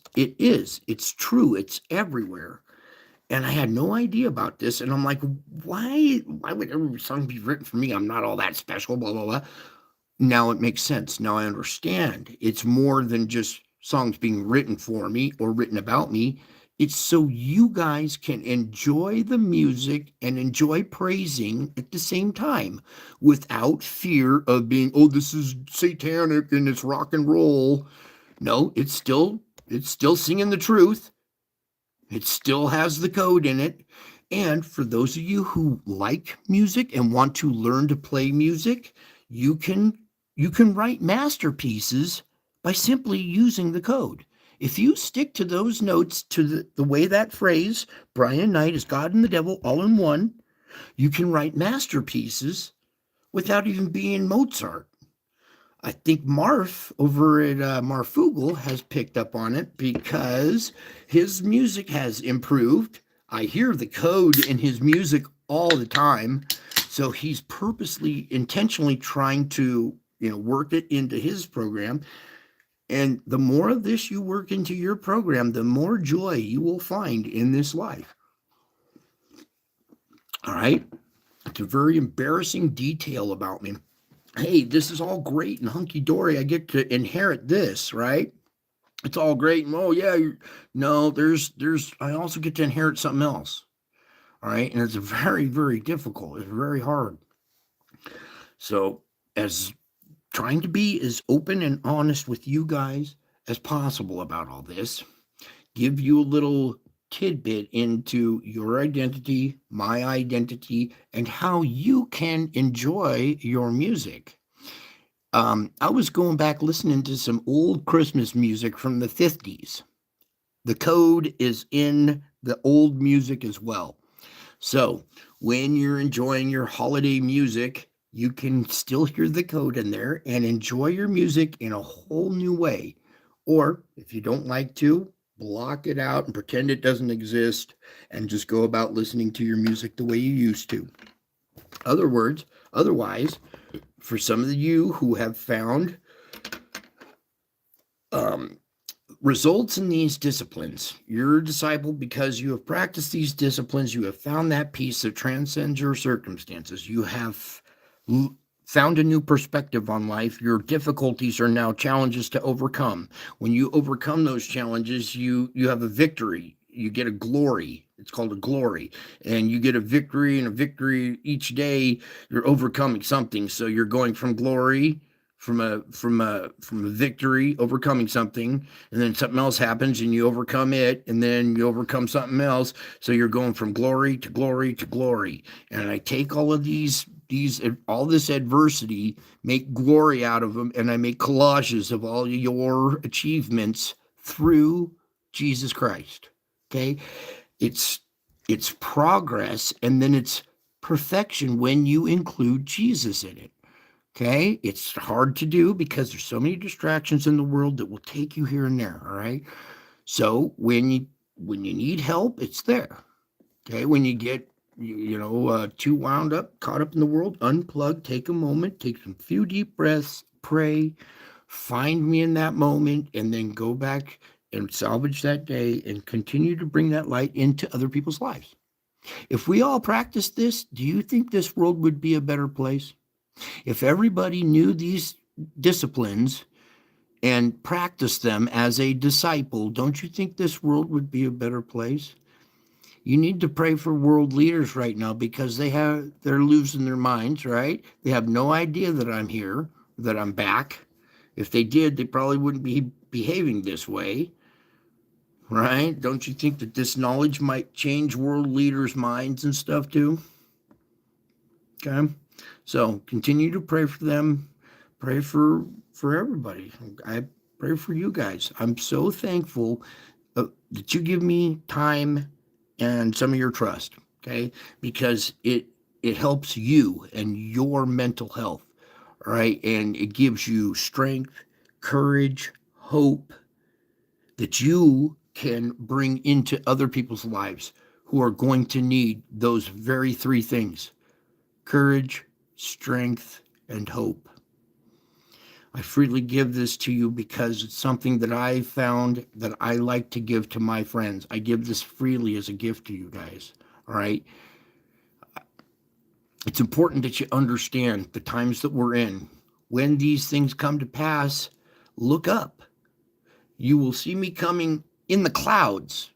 true. It's everywhere. And I had no idea about this. And I'm like, why would every song be written for me? I'm not all that special, blah, blah, blah. Now it makes sense. Now I understand. It's more than just songs being written for me or written about me. It's so you guys can enjoy the music and enjoy praising at the same time without fear of being, oh, this is satanic and it's rock and roll. No, it's still singing the truth. It still has the code in it. And for those of you who like music and want to learn to play music, you can write masterpieces by simply using the code. If you stick to those notes, to the way that phrase, Brian Knight is God and the devil all in one, you can write masterpieces without even being Mozart. I think Marf over at Marfugel has picked up on it because his music has improved. I hear the code in his music all the time. So he's purposely, intentionally trying to, work it into his program. And the more of this you work into your program, the more joy you will find in this life. All right. It's a very embarrassing detail about me. Hey, this is all great and hunky-dory. I get to inherit this, right? It's all great. And, oh, yeah. No, I also get to inherit something else. All right. And it's very, very difficult. It's very hard. So as trying to be as open and honest with you guys as possible about all this, give you a little tidbit into your identity, my identity, and how you can enjoy your music. I was going back listening to some old Christmas music from the 50s. The code is in the old music as well. So when you're enjoying your holiday music, you can still hear the code in there and enjoy your music in a whole new way. Or if you don't like to, block it out and pretend it doesn't exist and just go about listening to your music the way you used to. Otherwise, for some of you who have found results in these disciplines, you're a disciple because you have practiced these disciplines. You have found that peace that transcends your circumstances. You have found a new perspective on life. Your difficulties are now challenges to overcome. When you overcome those challenges, you have a victory. You get a glory. It's called a glory. And you get a victory, and a victory each day. You're overcoming something. So you're going from glory, from a victory, overcoming something, and then something else happens and you overcome it, and then you overcome something else. So you're going from glory to glory to glory. And I take all of all this adversity, make glory out of them, and I make collages of all your achievements through Jesus Christ. Okay? It's progress, and then it's perfection when you include Jesus in it. Okay, it's hard to do because there's so many distractions in the world that will take you here and there. All right, so when you need help, it's there. Okay, when you get too wound up, caught up in the world, unplug, take a moment, take some few deep breaths, pray, find me in that moment, and then go back and salvage that day and continue to bring that light into other people's lives. If we all practiced this, do you think this world would be a better place? If everybody knew these disciplines and practiced them as a disciple, don't you think this world would be a better place? You need to pray for world leaders right now because they're losing their minds, right? They have no idea that I'm here, that I'm back. If they did, they probably wouldn't be behaving this way, right? Don't you think that this knowledge might change world leaders' minds and stuff too? Okay. So continue to pray for them. Pray for everybody. I pray for you guys. I'm so thankful that you give me time and some of your trust, okay? Because it helps you and your mental health, all right? And it gives you strength, courage, hope that you can bring into other people's lives who are going to need those very three things: courage, strength, and hope. I freely give this to you because it's something that I found that I like to give to my friends. I give this freely as a gift to you guys, all right? It's important that you understand the times that we're in. When these things come to pass, look up. You will see me coming in the clouds.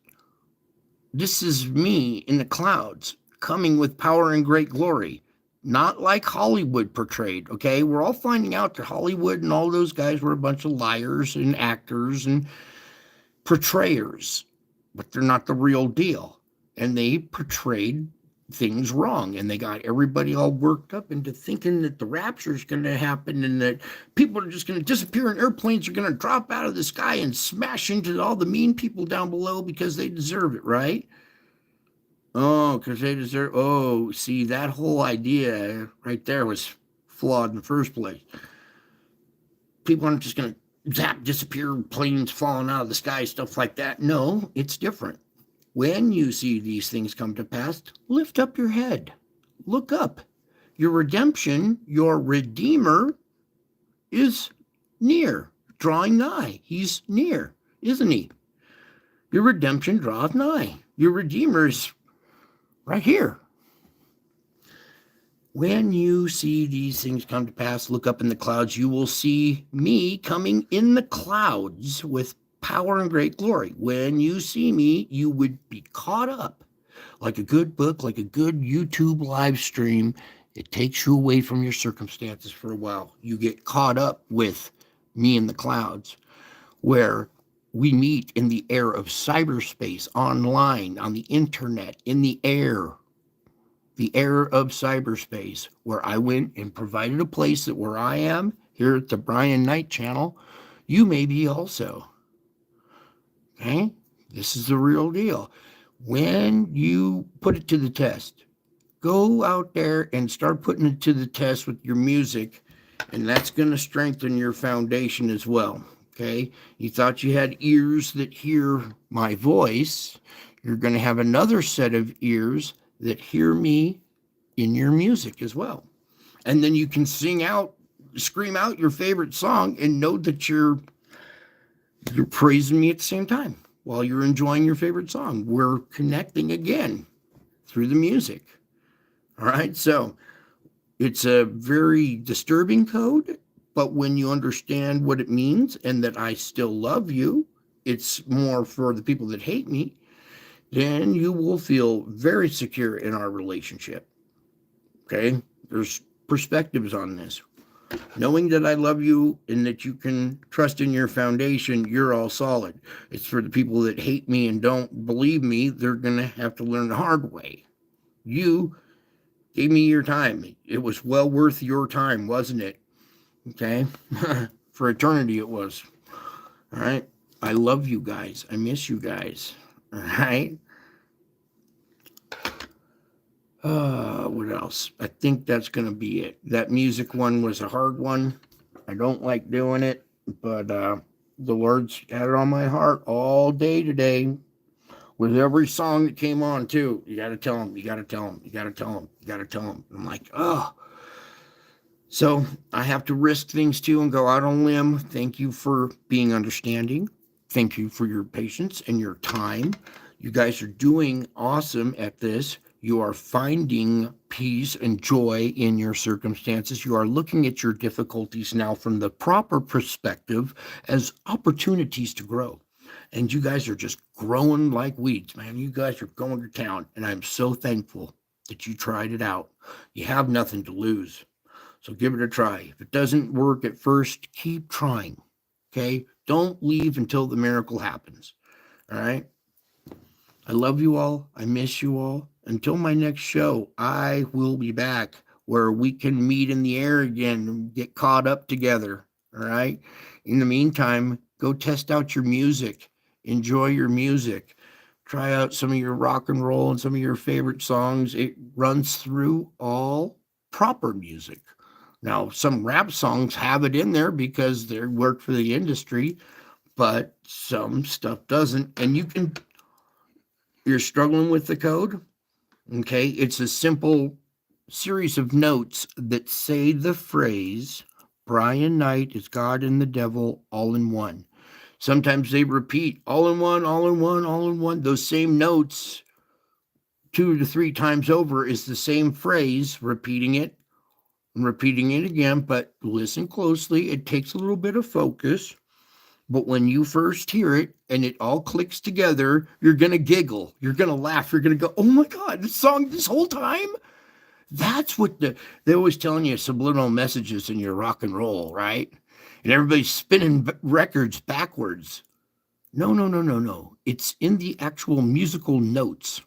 This is me in the clouds, coming with power and great glory. Not like Hollywood portrayed, okay? We're all finding out that Hollywood and all those guys were a bunch of liars and actors and portrayers, but they're not the real deal. And they portrayed things wrong, and they got everybody all worked up into thinking that the rapture is going to happen and that people are just going to disappear and airplanes are going to drop out of the sky and smash into all the mean people down below because they deserve it, right? Oh, because they deserve. Oh, see, that whole idea right there was flawed in the first place. People aren't just going to zap, disappear, planes falling out of the sky, stuff like that. No, it's different. When you see these things come to pass, lift up your head. Look up. Your redemption, your Redeemer, is near, drawing nigh. He's near, isn't he? Your redemption draweth nigh. Your Redeemer is right here. When you see these things come to pass, look up in the clouds. You will see me coming in the clouds with power and great glory. When you see me, you would be caught up like a good book, like a good YouTube live stream. It takes you away from your circumstances for a while. You get caught up with me in the clouds, where we meet in the air of cyberspace, online, on the internet, in the air of cyberspace, where I went and provided a place that where I am here at the Brian Knight channel, you may be also. Okay? This is the real deal. When you put it to the test, go out there and start putting it to the test with your music, and that's going to strengthen your foundation as well. Okay? You thought you had ears that hear my voice. You're going to have another set of ears that hear me in your music as well. And then you can scream out your favorite song and know that you're praising me at the same time while you're enjoying your favorite song. We're connecting again through the music. All right. So it's a very disturbing code, but when you understand what it means and that I still love you, it's more for the people that hate me, then you will feel very secure in our relationship. Okay? There's perspectives on this. Knowing that I love you and that you can trust in your foundation, you're all solid. It's for the people that hate me and don't believe me, they're going to have to learn the hard way. You gave me your time. It was well worth your time, wasn't it? Okay? For eternity it was. All right? I love you guys. I miss you guys. All right? What else? I think that's going to be it. That music one was a hard one. I don't like doing it, but the Lord's had it on my heart all day today. With every song that came on, too. You got to tell him. You got to tell him. You got to tell him. You got to tell him. I'm like, oh. So I have to risk things, too, and go out on a limb. Thank you for being understanding. thank you for your patience and your time. You guys are doing awesome at this. You are finding peace and joy in your circumstances. You are looking at your difficulties now from the proper perspective as opportunities to grow. And you guys are just growing like weeds, man. You guys are going to town. And I'm so thankful that you tried it out. You have nothing to lose. So give it a try. If it doesn't work at first, keep trying. Okay? Don't leave until the miracle happens. All right? I love you all. I miss you all. Until my next show, I will be back where we can meet in the air again and get caught up together. All right? In the meantime, go test out your music. Enjoy your music. Try out some of your rock and roll and some of your favorite songs. It runs through all proper music. Now, some rap songs have it in there because they work for the industry, but some stuff doesn't. And you're struggling with the code. Okay. It's a simple series of notes that say the phrase, Brian Knight is God and the devil all in one. Sometimes they repeat all in one, all in one, all in one. Those same notes 2 to 3 times over is the same phrase, repeating it and repeating it again. But listen closely. It takes a little bit of focus. But when you first hear it and it all clicks together, you're going to giggle. You're going to laugh. You're going to go, oh my God, this song this whole time? That's what they're always telling you subliminal messages in your rock and roll, right? And everybody's spinning records backwards. No, no, no, no, no. It's in the actual musical notes.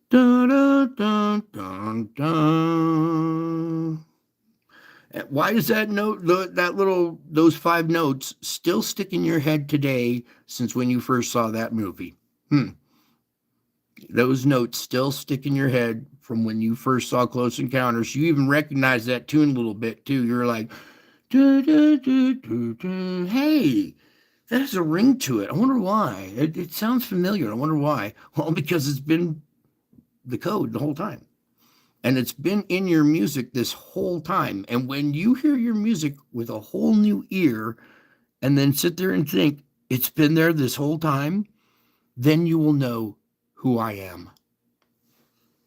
Dun, dun, dun, dun, dun. Why does that note, those 5 notes still stick in your head today since when you first saw that movie? Those notes still stick in your head from when you first saw Close Encounters. You even recognize that tune a little bit too. You're like, hey, that has a ring to it. I wonder why. It sounds familiar. I wonder why. Well, because it's been the code the whole time. And it's been in your music this whole time. And when you hear your music with a whole new ear and then sit there and think it's been there this whole time, then you will know who I am.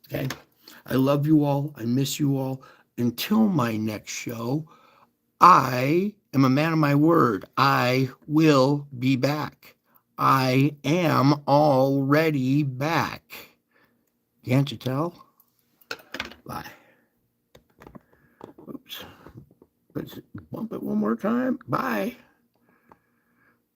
Okay? I love you all. I miss you all. Until my next show, I am a man of my word. I will be back. I am already back. Can't you tell? Bye. Oops. Let's bump it one more time. Bye.